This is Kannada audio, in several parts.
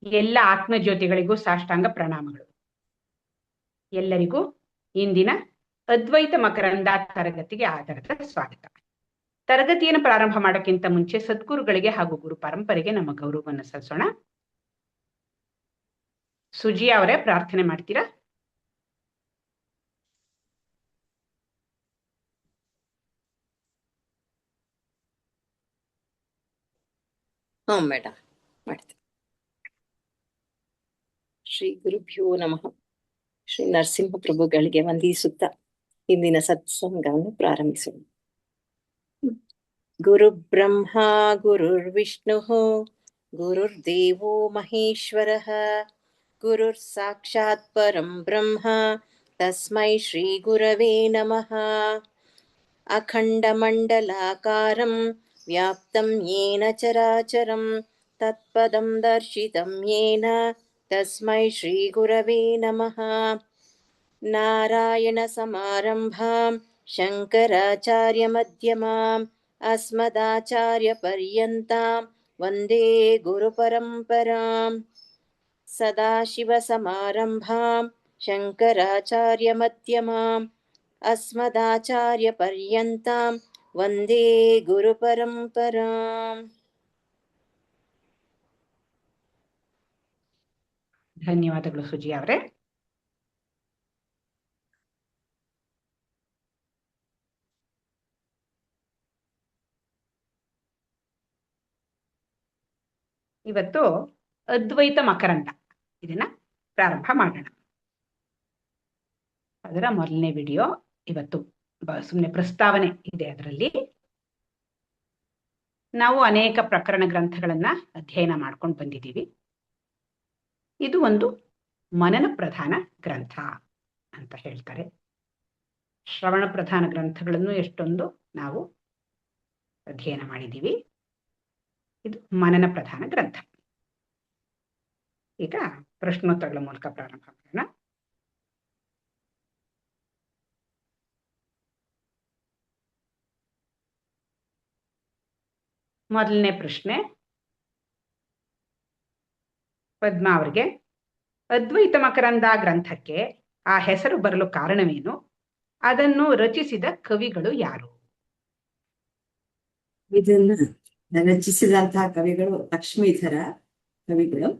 ಎಲ್ಲ ಆತ್ಮಜ್ಯೋತಿಗಳಿಗೂ ಸಾಷ್ಟಾಂಗ ಪ್ರಣಾಮಗಳು. ಎಲ್ಲರಿಗೂ ಇಂದಿನ ಅದ್ವೈತ ಮಕರಂದ ತರಗತಿಗೆ ಆಧಾರದ ಸ್ವಾಗತ. ತರಗತಿಯನ್ನು ಪ್ರಾರಂಭ ಮಾಡೋಕ್ಕಿಂತ ಮುಂಚೆ ಸದ್ಗುರುಗಳಿಗೆ ಹಾಗೂ ಗುರು ಪರಂಪರೆಗೆ ನಮ್ಮ ಗೌರವವನ್ನು ಸಲ್ಲಿಸೋಣ. ಸುಜಿ ಅವರೇ, ಪ್ರಾರ್ಥನೆ ಮಾಡ್ತೀರಾ? ಮೇಡಮ್ ಮಾಡ್ತೀನಿ. ಶ್ರೀ ಗುರುಭ್ಯೋ ನಮಃ. ಶ್ರೀ ನರಸಿಂಹ ಪ್ರಭುಗಳಿಗೆ ವಂದಿಸುತ್ತಾ ಇಂದಿನ ಸತ್ಸಂಗವನ್ನು ಪ್ರಾರಂಭಿಸೋಣ. ಗುರು ಬ್ರಹ್ಮ ಗುರುರ್ವಿಷ್ಣು ಗುರುರ್ದೇವೋ ಮಹೇಶ್ವರಃ ಗುರುರ್ ಸಾಕ್ಷಾತ್ ಪರಂ ಬ್ರಹ್ಮ ತಸ್ಮೈ ಶ್ರೀ ಗುರವೇ ನಮಃ. ಅಖಂಡಮಂಡಲಾಕಾರಂ ವ್ಯಾಪ್ತಂ ಯೇನ ಚರಾಚರಂ ತತ್ಪದಂ ದರ್ಶಿತಂ ಯೇನ ತಸ್ಮೈ ಶ್ರೀ ಗುರವೇ ನಮಃ. ನಾರಾಯಣ ಸಮಾರಂಭಾಂ ಶಂಕರಾಚಾರ್ಯ ಮಧ್ಯಮಾಂ ಅಸ್ಮದಾಚಾರ್ಯ ಪರ್ಯಂತಾಂ ವಂದೇ ಗುರು ಪರಂಪರಾಂ. ಸದಾಶಿವ ಸಮಾರಂಭಾಂ ಶಂಕರಾಚಾರ್ಯ ಮಧ್ಯಮಾಂ ಅಸ್ಮದಾಚಾರ್ಯ ಪರ್ಯಂತಾಂ ವಂದೇ ಗುರು ಪರಂಪರಾಂ. ಧನ್ಯವಾದಗಳು ಸುಜಿ ಅವರೇ. ಇವತ್ತು ಅದ್ವೈತ ಮಕರಂದ ಇದನ್ನ ಪ್ರಾರಂಭ ಮಾಡೋಣ. ಅದರ ಮೊದಲನೇ ವಿಡಿಯೋ ಇವತ್ತು ಸುಮ್ಮನೆ ಪ್ರಸ್ತಾವನೆ ಇದೆ. ಅದರಲ್ಲಿ ನಾವು ಅನೇಕ ಪ್ರಕರಣ ಗ್ರಂಥಗಳನ್ನ ಅಧ್ಯಯನ ಮಾಡ್ಕೊಂಡು ಬಂದಿದ್ದೀವಿ. ಇದು ಒಂದು ಮನನ ಪ್ರಧಾನ ಗ್ರಂಥ ಅಂತ ಹೇಳ್ತಾರೆ. ಶ್ರವಣ ಪ್ರಧಾನ ಗ್ರಂಥಗಳನ್ನು ಎಷ್ಟೊಂದು ನಾವು ಅಧ್ಯಯನ ಮಾಡಿದ್ದೀವಿ. ಇದು ಮನನ ಪ್ರಧಾನ ಗ್ರಂಥ. ಈಗ ಪ್ರಶ್ನೋತ್ತರಗಳ ಮೂಲಕ ಪ್ರಾರಂಭ ಮಾಡೋಣ. ಮೊದಲನೇ ಪ್ರಶ್ನೆ ಪದ್ಮಾ ಅವರಿಗೆ. ಅದ್ವೈತ ಮಕರಂದ ಗ್ರಂಥಕ್ಕೆ ಆ ಹೆಸರು ಬರಲು ಕಾರಣವೇನು? ಅದನ್ನು ರಚಿಸಿದ ಕವಿಗಳು ಯಾರು? ಇದನ್ನ ರಚಿಸಿದಂತಹ ಕವಿಗಳು ಲಕ್ಷ್ಮೀಧರ ಕವಿಗಳು.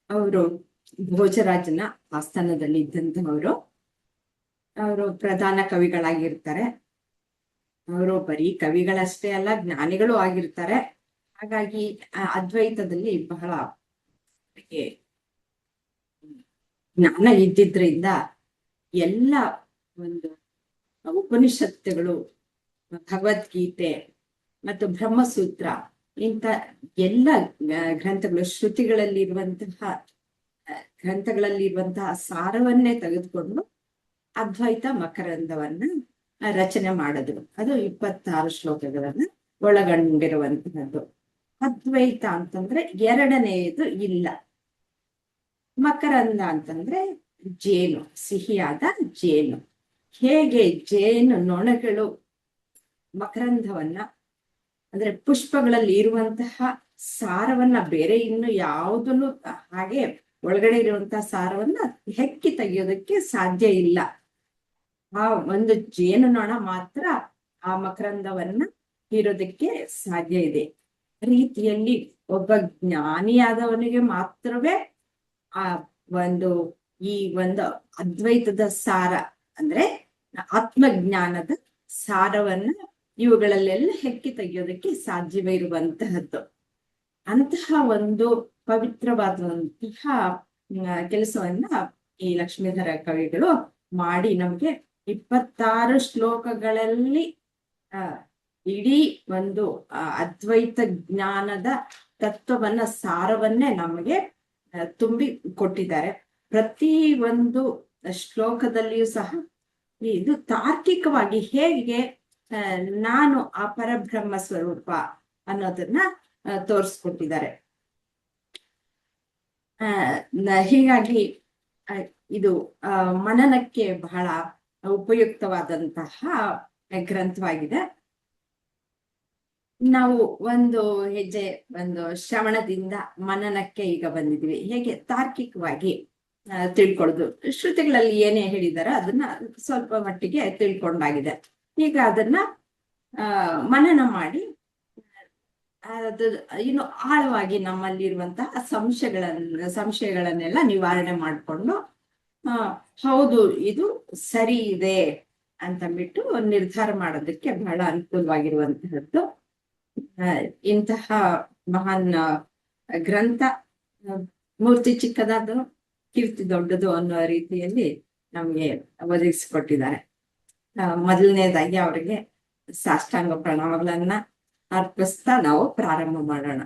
ಅವರು ಭೋಜರಾಜನ ಆಸ್ಥಾನದಲ್ಲಿ ಇದ್ದಂತಹವರು. ಅವರು ಪ್ರಧಾನ ಕವಿಗಳಾಗಿರ್ತಾರೆ. ಅವರು ಬರೀ ಕವಿಗಳಷ್ಟೇ ಅಲ್ಲ, ಜ್ಞಾನಿಗಳು ಆಗಿರ್ತಾರೆ. ಹಾಗಾಗಿ ಅದ್ವೈತದಲ್ಲಿ ಬಹಳ ಜ್ಞಾನ ಇದ್ದಿದ್ರಿಂದ ಎಲ್ಲ ಒಂದು ಉಪನಿಷತ್ತುಗಳು, ಭಗವದ್ಗೀತೆ ಮತ್ತು ಬ್ರಹ್ಮಸೂತ್ರ ಇಂಥ ಎಲ್ಲ ಗ್ರಂಥಗಳು, ಗ್ರಂಥಗಳಲ್ಲಿರುವಂತಹ ಸಾರವನ್ನೇ ತೆಗೆದುಕೊಂಡು ಅದ್ವೈತ ಮಕರಂದವನ್ನ ರಚನೆ ಮಾಡಿದ್ರು. ಅದು 26 ಶ್ಲೋಕಗಳನ್ನ ಒಳಗೊಂಡಿರುವಂತಹದ್ದು. ಅದ್ವೈತ ಅಂತಂದ್ರೆ ಎರಡನೆಯದು ಇಲ್ಲ. ಮಕರಂದ ಅಂತಂದ್ರೆ ಜೇನು, ಸಿಹಿಯಾದ ಜೇನು. ಹೇಗೆ ಜೇನು ನೊಣಗಳು ಮಕರಂದವನ್ನ ಅಂದ್ರೆ ಪುಷ್ಪಗಳಲ್ಲಿ ಇರುವಂತಹ ಸಾರವನ್ನ ಬೇರೆ ಇನ್ನು ಯಾವುದನ್ನು ಹಾಗೆ ಒಳಗಡೆ ಇರುವಂತಹ ಸಾರವನ್ನ ಹೆಕ್ಕಿ ತೆಗೆಯೋದಕ್ಕೆ ಸಾಧ್ಯ ಇಲ್ಲ. ಆ ಒಂದು ಜೇನು ನೊಣ ಮಾತ್ರ ಆ ಮಕರಂದವನ್ನ ಹೀರೋದಕ್ಕೆ ಸಾಧ್ಯ ಇದೆ. ರೀತಿಯಲ್ಲಿ ಒಬ್ಬ ಜ್ಞಾನಿಯಾದವನಿಗೆ ಮಾತ್ರವೇ ಆ ಈ ಒಂದು ಅದ್ವೈತದ ಸಾರ ಅಂದ್ರೆ ಆತ್ಮಜ್ಞಾನದ ಸಾರವನ್ನ ಇವುಗಳಲ್ಲೆಲ್ಲ ಹೆಕ್ಕಿ ತೆಗೆಯೋದಕ್ಕೆ ಸಾಧ್ಯವೇ ಇರುವಂತಹದ್ದು. ಅಂತಹ ಒಂದು ಪವಿತ್ರವಾದಂತಹ ಕೆಲಸವನ್ನ ಈ ಲಕ್ಷ್ಮೀಧರ ಕವಿಗಳು ಮಾಡಿ ನಮ್ಗೆ 26 ಶ್ಲೋಕಗಳಲ್ಲಿ ಇಡೀ ಒಂದು ಅದ್ವೈತ ಜ್ಞಾನದ ತತ್ವವನ್ನ, ಸಾರವನ್ನೇ ನಮಗೆ ತುಂಬಿ ಕೊಟ್ಟಿದ್ದಾರೆ. ಪ್ರತಿ ಒಂದು ಶ್ಲೋಕದಲ್ಲಿಯೂ ಸಹ ಇದು ತಾರ್ಕಿಕವಾಗಿ ಹೇಗೆ ನಾನು ಆ ಪರಬ್ರಹ್ಮ ಸ್ವರೂಪ ಅನ್ನೋದನ್ನ ತೋರಿಸ್ಕೊಟ್ಟಿದ್ದಾರೆ. ಹೀಗಾಗಿ ಇದು ಮನನಕ್ಕೆ ಬಹಳ ಉಪಯುಕ್ತವಾದಂತಹ ಗ್ರಂಥವಾಗಿದೆ. ನಾವು ಒಂದು ಹೆಜ್ಜೆ ಒಂದು ಶ್ರವಣದಿಂದ ಮನನಕ್ಕೆ ಈಗ ಬಂದಿದ್ವಿ. ಹೇಗೆ ತಾರ್ಕಿಕವಾಗಿ ತಿಳ್ಕೊಳ್ಳೋದು, ಶ್ರುತಿಗಳಲ್ಲಿ ಏನೇ ಹೇಳಿದಾರೋ ಅದನ್ನ ಸ್ವಲ್ಪ ಮಟ್ಟಿಗೆ ತಿಳ್ಕೊಂಡಾಗಿದೆ. ಈಗ ಅದನ್ನ ಮನನ ಮಾಡಿ ಅದು ಇನ್ನು ಆಳವಾಗಿ ನಮ್ಮಲ್ಲಿರುವಂತಹ ಸಂಶಯಗಳನ್ನೆಲ್ಲ ನಿವಾರಣೆ ಮಾಡಿಕೊಂಡು ಹೌದು ಇದು ಸರಿ ಇದೆ ಅಂತಂದ್ಬಿಟ್ಟು ನಿರ್ಧಾರ ಮಾಡೋದಕ್ಕೆ ಬಹಳ ಅನುಕೂಲವಾಗಿರುವಂತಹದ್ದು ಇಂತಹ ಮಹಾನ್ ಗ್ರಂಥ. ಮೂರ್ತಿ ಚಿಕ್ಕದಾದ ಕೀರ್ತಿ ದೊಡ್ಡದು ಅನ್ನೋ ರೀತಿಯಲ್ಲಿ ನಮ್ಗೆ ಒದಗಿಸಿಕೊಟ್ಟಿದ್ದಾರೆ. ಮೊದಲನೇದಾಗಿ ಅವರಿಗೆ ಸಾಷ್ಟಾಂಗ ಪ್ರಣಾಮಗಳನ್ನ ಅರ್ಪಿಸ್ತಾ ನಾವು ಪ್ರಾರಂಭ ಮಾಡೋಣ.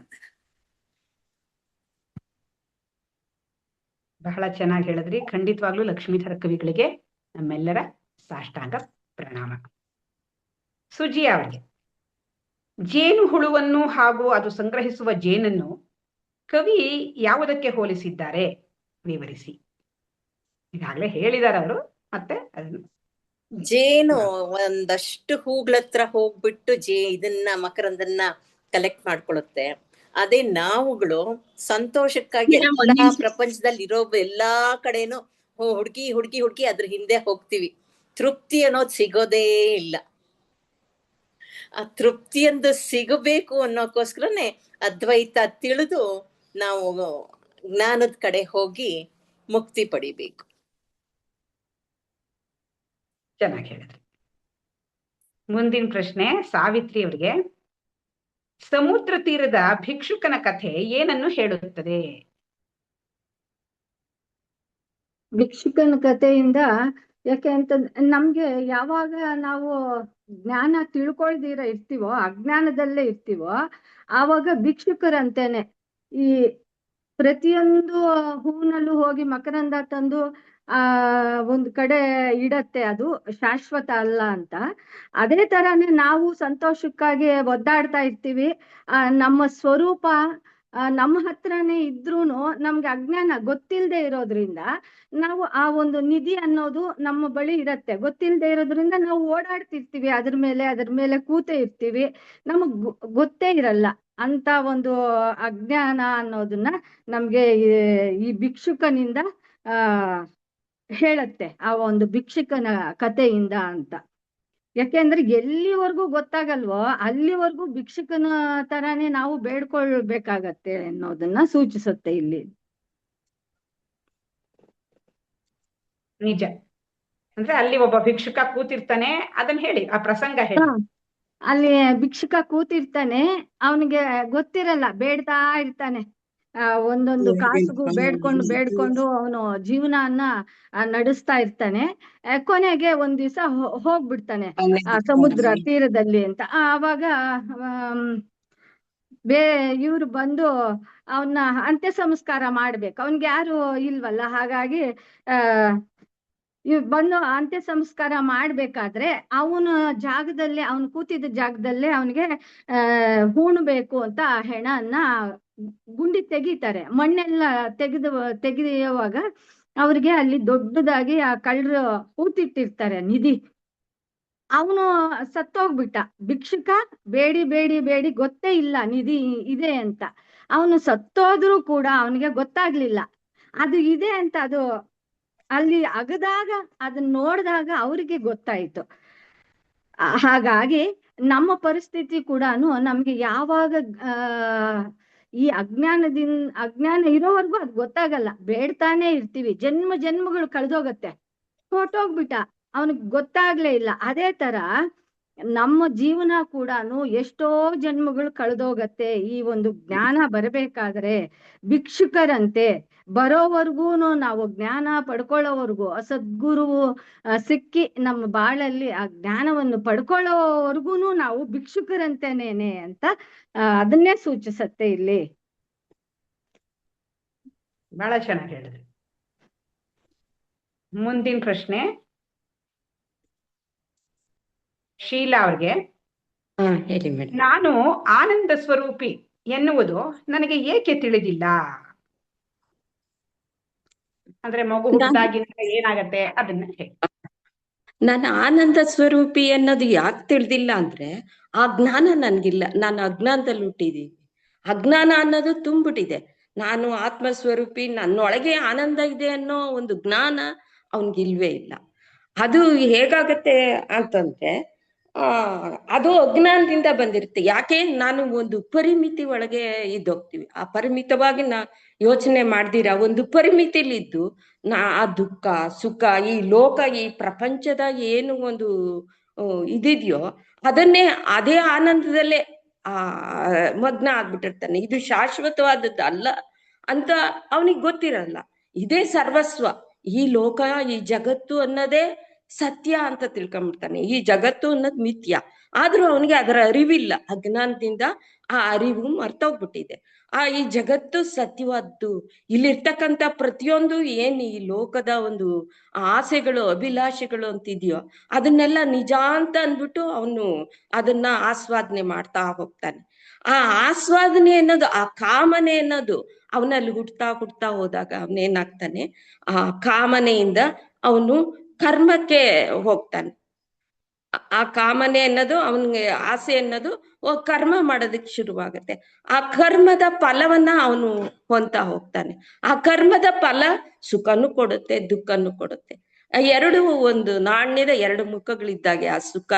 ಬಹಳ ಚೆನ್ನಾಗಿ ಹೇಳಿದ್ರಿ. ಖಂಡಿತವಾಗ್ಲೂ ಲಕ್ಷ್ಮೀಧರ ಕವಿಗಳಿಗೆ ನಮ್ಮೆಲ್ಲರ ಸಾಷ್ಟಾಂಗ ಪ್ರಣಾಮ. ಸುಜಿ ಅವರಿಗೆ ಜೇನು ಹುಳುವನ್ನು ಹಾಗೂ ಅದು ಸಂಗ್ರಹಿಸುವ ಜೇನನ್ನು ಕವಿ ಯಾವುದಕ್ಕೆ ಹೋಲಿಸಿದ್ದಾರೆ ವಿವರಿಸಿ. ಈಗಾಗಲೇ ಹೇಳಿದ್ದಾರೆ ಅವರು, ಮತ್ತೆ ಅದನ್ನು ಜೇನು ಒಂದಷ್ಟು ಹೂಗಳ ಹತ್ರ ಹೋಗ್ಬಿಟ್ಟು ಇದನ್ನ ಮಕರಂದನ್ನ ಕಲೆಕ್ಟ್ ಮಾಡ್ಕೊಳ್ಳುತ್ತೆ. ಅದೇ ನಾವುಗಳು ಸಂತೋಷಕ್ಕಾಗಿ ಎಲ್ಲಾ ಪ್ರಪಂಚದಲ್ಲಿ ಇರೋ ಎಲ್ಲಾ ಕಡೆನೂ ಹುಡುಕಿ ಹುಡುಕಿ ಹುಡುಕಿ ಅದ್ರ ಹಿಂದೆ ಹೋಗ್ತೀವಿ. ತೃಪ್ತಿ ಅನ್ನೋದು ಸಿಗೋದೇ ಇಲ್ಲ. ಆ ತೃಪ್ತಿಯೊಂದು ಸಿಗಬೇಕು ಅನ್ನೋಕ್ಕೋಸ್ಕರನೇ ಅದ್ವೈತ ತಿಳಿದು ನಾವು ಜ್ಞಾನದ ಕಡೆ ಹೋಗಿ ಮುಕ್ತಿ ಪಡಿಬೇಕು. ಚೆನ್ನಾಗಿ ಹೇಳಿದ್ರಿ. ಮುಂದಿನ ಪ್ರಶ್ನೆ ಸಾವಿತ್ರಿ ಅವರಿಗೆ, ಸಮುದ್ರ ತೀರದ ಭಿಕ್ಷುಕನ ಕಥೆ ಏನನ್ನು ಹೇಳುತ್ತದೆ? ಭಿಕ್ಷುಕನ ಕಥೆಯಿಂದ ಯಾಕೆ ಅಂತ ನಮ್ಗೆ ಯಾವಾಗ ನಾವು ಜ್ಞಾನ ತಿಳ್ಕೊಳ್ದಿರ ಇರ್ತೀವೋ, ಅಜ್ಞಾನದಲ್ಲೇ ಇರ್ತೀವೋ, ಆವಾಗ ಭಿಕ್ಷುಕರಂತೇನೆ. ಈ ಪ್ರತಿಯೊಂದು ಹೂವಿನಲ್ಲೂ ಹೋಗಿ ಮಕರಂದ ತಂದು ಒಂದು ಕಡೆ ಇಡತ್ತೆ, ಅದು ಶಾಶ್ವತ ಅಲ್ಲ ಅಂತ. ಅದೇ ತರಾನೇ ನಾವು ಸಂತೋಷಕ್ಕಾಗಿ ಒದ್ದಾಡ್ತಾ ಇರ್ತೀವಿ. ನಮ್ಮ ಸ್ವರೂಪ ನಮ್ಮ ಹತ್ರನೇ ಇದ್ರೂನು ನಮ್ಗೆ ಅಜ್ಞಾನ ಗೊತ್ತಿಲ್ಲದೆ ಇರೋದ್ರಿಂದ ನಾವು ಆ ಒಂದು ನಿಧಿ ಅನ್ನೋದು ನಮ್ಮ ಬಳಿ ಇರತ್ತೆ. ಗೊತ್ತಿಲ್ಲದೆ ಇರೋದ್ರಿಂದ ನಾವು ಓಡಾಡ್ತಿರ್ತೀವಿ, ಅದ್ರ ಮೇಲೆ ಕೂತೆ ಇರ್ತೀವಿ, ನಮಗ್ ಗೊತ್ತೇ ಇರಲ್ಲ. ಅಂತ ಒಂದು ಅಜ್ಞಾನ ಅನ್ನೋದನ್ನ ನಮ್ಗೆ ಈ ಭಿಕ್ಷುಕನಿಂದ ಹೇಳತ್ತೆ, ಆ ಒಂದು ಭಿಕ್ಷುಕನ ಕಥೆಯಿಂದ ಅಂತ. ಯಾಕೆಂದ್ರೆ ಎಲ್ಲಿವರೆಗೂ ಗೊತ್ತಾಗಲ್ವೋ ಅಲ್ಲಿವರೆಗೂ ಭಿಕ್ಷುಕನ ತರಾನೇ ನಾವು ಬೇಡ್ಕೊಳ್ಬೇಕಾಗತ್ತೆ ಅನ್ನೋದನ್ನ ಸೂಚಿಸುತ್ತೆ ಇಲ್ಲಿ. ನಿಜ. ಅಂದ್ರೆ ಅಲ್ಲಿ ಒಬ್ಬ ಭಿಕ್ಷುಕ ಕೂತಿರ್ತಾನೆ, ಅದನ್ನ ಹೇಳಿ, ಆ ಪ್ರಸಂಗ ಹೇಳಿ. ಅಲ್ಲಿ ಭಿಕ್ಷುಕ ಕೂತಿರ್ತಾನೆ, ಅವನಿಗೆ ಗೊತ್ತಿರಲ್ಲ, ಬೇಡ್ತಾ ಇರ್ತಾನೆ. ಒಂದೊಂದು ಕಾಸಿಗೂ ಬೇಡ್ಕೊಂಡು ಅವನು ಜೀವನನ್ನ ನಡೆಸ್ತಾ ಇರ್ತಾನೆ. ಕೊನೆಗೆ ಒಂದ್ ದಿವಸ ಹೋಗ್ಬಿಡ್ತಾನೆ ಸಮುದ್ರ ತೀರದಲ್ಲಿ ಅಂತ. ಆವಾಗ ಇವ್ರು ಬಂದು ಅವನ್ನ ಅಂತ್ಯ ಸಂಸ್ಕಾರ ಮಾಡ್ಬೇಕು, ಅವನ್ಗೆ ಯಾರು ಇಲ್ವಲ್ಲ. ಹಾಗಾಗಿ ಬಂದು ಅಂತ್ಯ ಸಂಸ್ಕಾರ ಮಾಡ್ಬೇಕಾದ್ರೆ ಅವನ ಜಾಗದಲ್ಲೇ, ಅವನು ಕೂತಿದ್ದ ಜಾಗದಲ್ಲೇ ಅವನಿಗೆ ಹೂಣಬೇಕು ಅಂತ ಹೆಣನ್ನ ಗುಂಡಿ ತೆಗಿತಾರೆ. ಮಣ್ಣೆಲ್ಲ ತೆಗೆಯುವಾಗ ಅವ್ರಿಗೆ ಅಲ್ಲಿ ದೊಡ್ಡದಾಗಿ ಆ ಕಳ್ಳರು ಹೂತಿಟ್ಟಿರ್ತಾರೆ ನಿಧಿ. ಅವನು ಸತ್ತೋಗ್ಬಿಟ್ಟ. ಭಿಕ್ಷುಕ ಬೇಡಿ ಬೇಡಿ ಬೇಡಿ ಗೊತ್ತೇ ಇಲ್ಲ ನಿಧಿ ಇದೆ ಅಂತ. ಅವನು ಸತ್ತೋದ್ರೂ ಕೂಡ ಅವನಿಗೆ ಗೊತ್ತಾಗ್ಲಿಲ್ಲ ಅದು ಇದೆ ಅಂತ. ಅದು ಅಲ್ಲಿ ಅಗದಾಗ ಅದನ್ನ ನೋಡಿದಾಗ ಅವ್ರಿಗೆ ಗೊತ್ತಾಯ್ತು. ಹಾಗಾಗಿ ನಮ್ಮ ಪರಿಸ್ಥಿತಿ ಕೂಡ ನಮ್ಗೆ ಯಾವಾಗ ಈ ಅಜ್ಞಾನ ಇರೋವರೆಗೂ ಅದು ಗೊತ್ತಾಗಲ್ಲ, ಬೇಡ್ತಾನೆ ಇರ್ತೀವಿ. ಜನ್ಮಗಳು ಕಳೆದೋಗತ್ತೆ. ಹೊರ್ಟೋಗ್ಬಿಟ್ಟ, ಅವನಿಗೆ ಗೊತ್ತಾಗ್ಲೇ ಇಲ್ಲ. ಅದೇ ತರ ನಮ್ಮ ಜೀವನ ಕೂಡ ಎಷ್ಟೋ ಜನ್ಮಗಳು ಕಳೆದೋಗತ್ತೆ. ಈ ಒಂದು ಜ್ಞಾನ ಬರಬೇಕಾದ್ರೆ ಭಿಕ್ಷುಕರಂತೆ ಬರೋವರ್ಗೂ, ನಾವು ಜ್ಞಾನ ಪಡ್ಕೊಳ್ಳೋವರ್ಗು, ಸದ್ಗುರು ಸಿಕ್ಕಿ ನಮ್ಮ ಬಾಳಲ್ಲಿ ಆ ಜ್ಞಾನವನ್ನು ಪಡ್ಕೊಳ್ಳೋವರ್ಗು ನಾವು ಭಿಕ್ಷುಕರಂತೇನೇನೆ ಅಂತ ಅದನ್ನೇ ಸೂಚಿಸತ್ತೆ ಇಲ್ಲಿ. ಬಹಳ ಚೆನ್ನಾಗಿ ಹೇಳಿದ್ರಿ. ಮುಂದಿನ ಪ್ರಶ್ನೆ ಶೀಲಾ ಅವ್ರಿಗೆ, ಹೇಳಿ ಮೇಡಮ್. ನಾನು ಆನಂದ ಸ್ವರೂಪಿ ಎನ್ನುವುದು ನನಗೆ ಏಕೆ ತಿಳಿದಿಲ್ಲ? ಅಂದ್ರೆ ಮಗು ಹುಟ್ಟಿದಾಗಿಂದ ಏನಾಗತ್ತೆ ಅದನ್ನ ಹೇಳಿ. ನಾನು ಆನಂದ ಸ್ವರೂಪಿ ಅನ್ನೋದು ಯಾಕೆ ತಿಳಿದಿಲ್ಲ ಅಂದ್ರೆ, ಆ ಜ್ಞಾನ ನನ್ಗಿಲ್ಲ. ನಾನು ಅಜ್ಞಾನದಲ್ಲಿ ಹುಟ್ಟಿದೀನಿ. ಅಜ್ಞಾನ ಅನ್ನೋದು ತುಂಬಿಟ್ಟಿದೆ. ನಾನು ಆತ್ಮಸ್ವರೂಪಿ, ನನ್ನೊಳಗೆ ಆನಂದ ಇದೆ ಅನ್ನೋ ಒಂದು ಜ್ಞಾನ ಅವನ್ಗಿಲ್ವೇ ಇಲ್ಲ. ಅದು ಹೇಗಾಗತ್ತೆ ಅಂತಂದ್ರೆ ಅದು ಅಜ್ಞಾನದಿಂದ ಬಂದಿರುತ್ತೆ. ಯಾಕೆ ನಾನು ಒಂದು ಪರಿಮಿತಿ ಒಳಗೆ ಇದ್ದೋಗ್ತೀವಿ. ಆ ಪರಿಮಿತವಾಗಿ ಯೋಚನೆ ಮಾಡ್ದಿರ ಒಂದು ಪರಿಮಿತಿಲಿದ್ದು ಆ ದುಃಖ ಸುಖ ಈ ಲೋಕ ಈ ಪ್ರಪಂಚದ ಏನು ಒಂದು ಇದಿದೆಯೋ ಅದನ್ನೇ ಅದೇ ಆನಂದದಲ್ಲೇ ಮಗ್ನ ಆಗ್ಬಿಟ್ಟಿರ್ತಾನೆ. ಇದು ಶಾಶ್ವತವಾದದ್ದು ಅಲ್ಲ ಅಂತ ಅವನಿಗೆ ಗೊತ್ತಿರಲ್ಲ. ಇದೇ ಸರ್ವಸ್ವ. ಈ ಲೋಕ ಈ ಜಗತ್ತು ಅನ್ನೋದೇ ಸತ್ಯ ಅಂತ ತಿಳ್ಕೊಂಬಿಡ್ತಾನೆ. ಈ ಜಗತ್ತು ಅನ್ನೋದು ಮಿಥ್ಯ. ಆದ್ರೂ ಅವನಿಗೆ ಅದರ ಅರಿವಿಲ್ಲ. ಅಜ್ಞಾನದಿಂದ ಆ ಅರಿವು ಮರ್ತೋಗ್ಬಿಟ್ಟಿದೆ. ಈ ಜಗತ್ತು ಸತ್ಯವಾದ್ದು. ಇಲ್ಲಿರ್ತಕ್ಕಂಥ ಪ್ರತಿಯೊಂದು ಏನ್ ಈ ಲೋಕದ ಒಂದು ಆಸೆಗಳು ಅಭಿಲಾಷೆಗಳು ಅಂತಿದ್ಯೋ ಅದನ್ನೆಲ್ಲ ನಿಜ ಅಂತ ಅಂದ್ಬಿಟ್ಟು ಅವನು ಅದನ್ನ ಆಸ್ವಾದನೆ ಮಾಡ್ತಾ ಹೋಗ್ತಾನೆ. ಆ ಆಸ್ವಾದನೆ ಅನ್ನೋದು, ಆ ಕಾಮನೆ ಅನ್ನೋದು ಅವನಲ್ಲಿ ಹುಡ್ತಾ ಹೋದಾಗ ಅವನೇನಾಗ್ತಾನೆ, ಆ ಕಾಮನೆಯಿಂದ ಅವನು ಕರ್ಮಕ್ಕೆ ಹೋಗ್ತಾನೆ. ಆ ಕಾಮನೆ ಅನ್ನೋದು ಅವನಿಗೆ ಆಸೆ ಅನ್ನೋದು ಕರ್ಮ ಮಾಡೋದಕ್ಕೆ ಶುರುವಾಗತ್ತೆ. ಆ ಕರ್ಮದ ಫಲವನ್ನ ಅವನು ಹೊಂತಾ ಹೋಗ್ತಾನೆ. ಆ ಕರ್ಮದ ಫಲ ಸುಖನು ಕೊಡುತ್ತೆ, ದುಃಖನು ಕೊಡುತ್ತೆ. ಎರಡು ಒಂದು ನಾಣ್ಯದ ಎರಡು ಮುಖಗಳಿದ್ದಾಗೆ ಆ ಸುಖ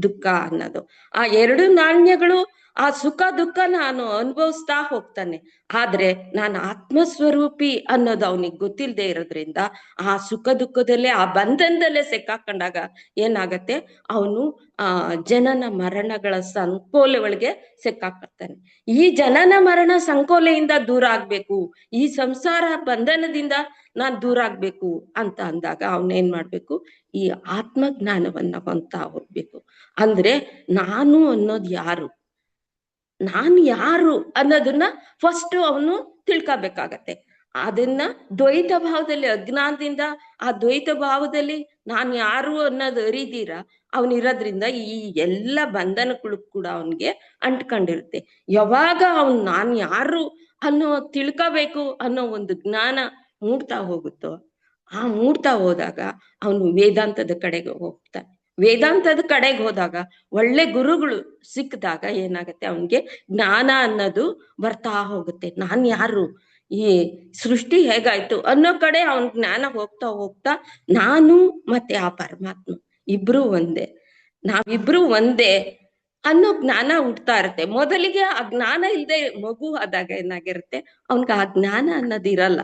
ದುಃಖ ಅನ್ನೋದು. ಆ ಎರಡು ನಾಣ್ಯಗಳು, ಆ ಸುಖ ದುಃಖ ನಾನು ಅನುಭವಿಸ್ತಾ ಹೋಗ್ತಾನೆ. ಆದ್ರೆ ನಾನು ಆತ್ಮಸ್ವರೂಪಿ ಅನ್ನೋದು ಅವನಿಗೆ ಗೊತ್ತಿಲ್ಲದೆ ಇರೋದ್ರಿಂದ ಆ ಸುಖ ದುಃಖದಲ್ಲೇ ಆ ಬಂಧನದಲ್ಲೇ ಸಿಕ್ಕಾಕೊಂಡಾಗ ಏನಾಗತ್ತೆ, ಅವನು ಜನನ ಮರಣಗಳ ಸಂಕೋಲೆಗಳಿಗೆ ಸಿಕ್ಕಾಕ್ತಾನೆ. ಈ ಜನನ ಮರಣ ಸಂಕೋಲೆಯಿಂದ ದೂರ ಆಗ್ಬೇಕು, ಈ ಸಂಸಾರ ಬಂಧನದಿಂದ ನಾನ್ ದೂರ ಆಗ್ಬೇಕು ಅಂತ ಅಂದಾಗ ಅವನೇನ್ ಮಾಡ್ಬೇಕು, ಈ ಆತ್ಮಜ್ಞಾನವನ್ನ ಹೊಂದ್ತಾ ಹೋಗ್ಬೇಕು. ಅಂದ್ರೆ ನಾನು ಅನ್ನೋದು ಯಾರು, ನಾನು ಯಾರು ಅನ್ನೋದನ್ನ ಫಸ್ಟ್ ಅವನು ತಿಳ್ಕೊಬೇಕಾಗತ್ತೆ. ಅದನ್ನ ದ್ವೈತ ಭಾವದಲ್ಲಿ, ಅಜ್ಞಾನದಿಂದ ಆ ದ್ವೈತ ಭಾವದಲ್ಲಿ ನಾನು ಯಾರು ಅನ್ನೋದು ಅರಿದೀರ ಅವನಿರೋದ್ರಿಂದ ಈ ಎಲ್ಲ ಬಂಧನಗಳು ಕೂಡ ಅವನಿಗೆ ಅಂಟ್ಕೊಂಡಿರುತ್ತೆ. ಯಾವಾಗ ಅವನು ನಾನು ಯಾರು ಅನ್ನೋ ತಿಳ್ಕೋಬೇಕು ಅನ್ನೋ ಒಂದು ಜ್ಞಾನ ಮೂಡ್ತಾ ಹೋಗುತ್ತೋ, ಆ ಮೂಡ್ತಾ ಹೋದಾಗ ಅವನು ವೇದಾಂತದ ಕಡೆಗೆ ಹೋಗ್ತಾನೆ. ವೇದಾಂತದ ಕಡೆಗೆ ಹೋದಾಗ ಒಳ್ಳೆ ಗುರುಗಳು ಸಿಕ್ಕಿದಾಗ ಏನಾಗತ್ತೆ, ಅವನ್ಗೆ ಜ್ಞಾನ ಅನ್ನೋದು ಬರ್ತಾ ಹೋಗುತ್ತೆ. ನಾನ್ ಯಾರು, ಈ ಸೃಷ್ಟಿ ಹೇಗಾಯ್ತು ಅನ್ನೋ ಕಡೆ ಅವನ್ ಜ್ಞಾನ ಹೋಗ್ತಾ ಹೋಗ್ತಾ ನಾನು ಮತ್ತೆ ಆ ಪರಮಾತ್ಮ ಇಬ್ರು ಒಂದೇ, ನಾವಿಬ್ರು ಒಂದೇ ಅನ್ನೋ ಜ್ಞಾನ ಹುಡ್ತಾ ಇರುತ್ತೆ. ಮೊದಲಿಗೆ ಆ ಜ್ಞಾನ ಇಲ್ದೆ ಮಗು ಆದಾಗ ಏನಾಗಿರುತ್ತೆ, ಅವನ್ಗೆ ಆ ಜ್ಞಾನ ಅನ್ನೋದಿರಲ್ಲ.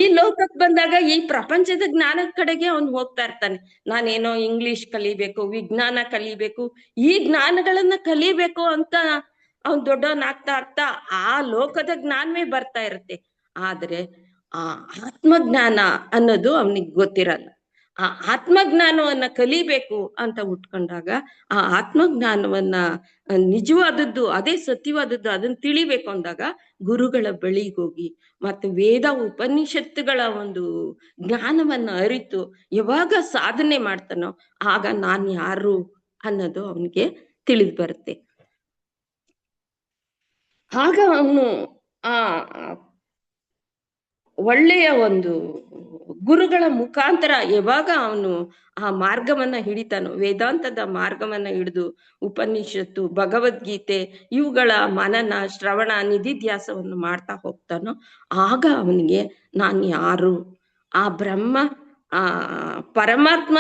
ಈ ಲೋಕಕ್ಕೆ ಬಂದಾಗ ಈ ಪ್ರಪಂಚದ ಜ್ಞಾನದ ಕಡೆಗೆ ಅವ್ನು ಹೋಗ್ತಾ ಇರ್ತಾನೆ. ನಾನೇನೋ ಇಂಗ್ಲಿಷ್ ಕಲಿಬೇಕು, ವಿಜ್ಞಾನ ಕಲಿಬೇಕು, ಈ ಜ್ಞಾನಗಳನ್ನ ಕಲಿಬೇಕು ಅಂತ ಅವ್ನ್ ದೊಡ್ಡವನಾಗ್ತಾ ಆ ಲೋಕದ ಜ್ಞಾನವೇ ಬರ್ತಾ ಇರುತ್ತೆ. ಆದ್ರೆ ಆ ಆತ್ಮಜ್ಞಾನ ಅನ್ನೋದು ಅವನಿಗೆ ಗೊತ್ತಿರಲ್ಲ. ಆ ಆತ್ಮಜ್ಞಾನವನ್ನ ಕಲಿಬೇಕು ಅಂತ ಉಟ್ಕೊಂಡಾಗ ಆ ಆತ್ಮಜ್ಞಾನವನ್ನ ನಿಜವಾದದ್ದು, ಅದೇ ಸತ್ಯವಾದದ್ದು, ಅದನ್ನ ತಿಳಿಬೇಕು ಅಂದಾಗ ಗುರುಗಳ ಬಳಿಗೆ ಹೋಗಿ ಮತ್ತೆ ವೇದ ಉಪನಿಷತ್ತುಗಳ ಒಂದು ಜ್ಞಾನವನ್ನ ಅರಿತು ಯಾವಾಗ ಸಾಧನೆ ಮಾಡ್ತಾನೋ ಆಗ ನಾನ್ ಯಾರು ಅನ್ನೋದು ಅವನಿಗೆ ತಿಳಿದು ಬರುತ್ತೆ. ಆಗ ಅವನು ಆ ಒಳ್ಳೆಯ ಒಂದು ಗುರುಗಳ ಮುಖಾಂತರ ಯಾವಾಗ ಅವನು ಆ ಮಾರ್ಗವನ್ನ ಹಿಡಿತಾನೋ, ವೇದಾಂತದ ಮಾರ್ಗವನ್ನ ಹಿಡಿದು ಉಪನಿಷತ್ತು ಭಗವದ್ಗೀತೆ ಇವುಗಳ ಮನನ ಶ್ರವಣ ನಿಧಿಧ್ಯಾಸವನ್ನು ಮಾಡ್ತಾ ಹೋಗ್ತಾನೋ ಆಗ ಅವನಿಗೆ ನಾನ್ ಯಾರು, ಆ ಬ್ರಹ್ಮ ಆ ಪರಮಾತ್ಮ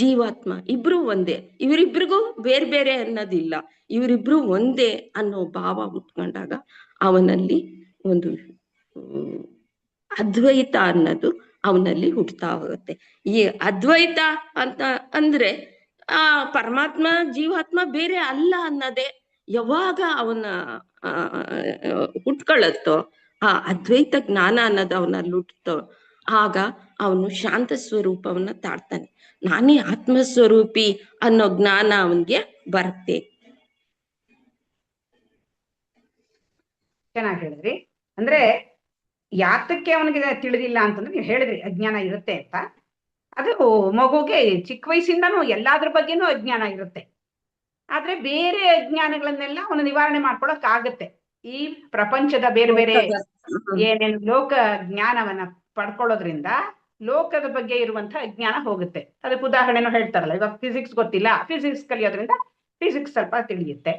ಜೀವಾತ್ಮ ಇಬ್ರು ಒಂದೇ, ಇವರಿಬ್ರಿಗೂ ಬೇರೆ ಬೇರೆ ಅನ್ನೋದಿಲ್ಲ, ಇವರಿಬ್ರು ಒಂದೇ ಅನ್ನೋ ಭಾವ ಹುಟ್ಕೊಂಡಾಗ ಅವನಲ್ಲಿ ಒಂದು ಅದ್ವೈತ ಅನ್ನೋದು ಅವನಲ್ಲಿ ಹುಟ್ತಾ ಹೋಗುತ್ತೆ. ಈ ಅದ್ವೈತ ಅಂತ ಅಂದ್ರೆ ಆ ಪರಮಾತ್ಮ ಜೀವಾತ್ಮ ಬೇರೆ ಅಲ್ಲ ಅನ್ನೋದೇ ಯಾವಾಗ ಅವನ ಹುಟ್ಕೊಳ್ಳುತ್ತೋ, ಆ ಅದ್ವೈತ ಜ್ಞಾನ ಅನ್ನೋದು ಅವನಲ್ಲಿ ಹುಟ್ಟುತ್ತೋ ಆಗ ಅವನು ಶಾಂತ ಸ್ವರೂಪವನ್ನ ತಾಡ್ತಾನೆ. ನಾನೇ ಆತ್ಮಸ್ವರೂಪಿ ಅನ್ನೋ ಜ್ಞಾನ ಅವನ್ಗೆ ಬರುತ್ತೆ. ಚೆನ್ನಾಗಿ ಹೇಳಿದ್ರಿ. ಅಂದ್ರೆ ಯಾತಕ್ಕೆ ಅವನಿಗೆ ತಿಳಿದಿಲ್ಲ ಅಂತಂದ್ರೆ, ನೀವು ಹೇಳಿದ್ರಿ ಅಜ್ಞಾನ ಇರುತ್ತೆ ಅಂತ. ಅದು ಮಗುಗೆ ಚಿಕ್ಕ ವಯಸ್ಸಿಂದನೂ ಎಲ್ಲಾದ್ರ ಬಗ್ಗೆನೂ ಅಜ್ಞಾನ ಇರುತ್ತೆ. ಆದ್ರೆ ಬೇರೆ ಅಜ್ಞಾನಗಳನ್ನೆಲ್ಲ ಅವನು ನಿವಾರಣೆ ಮಾಡ್ಕೊಳಕ್ ಆಗತ್ತೆ. ಈ ಪ್ರಪಂಚದ ಬೇರೆ ಬೇರೆ ಏನೇನು ಲೋಕ ಜ್ಞಾನವನ್ನ ಪಡ್ಕೊಳ್ಳೋದ್ರಿಂದ ಲೋಕದ ಬಗ್ಗೆ ಇರುವಂತಹ ಅಜ್ಞಾನ ಹೋಗುತ್ತೆ. ಅದಕ್ಕೆ ಉದಾಹರಣೆನೂ ಹೇಳ್ತಾರಲ್ಲ, ಇವಾಗ ಫಿಸಿಕ್ಸ್ ಗೊತ್ತಿಲ್ಲ, ಫಿಸಿಕ್ಸ್ ಕಲಿಯೋದ್ರಿಂದ ಫಿಸಿಕ್ಸ್ ಸ್ವಲ್ಪ ತಿಳಿಯುತ್ತೆ.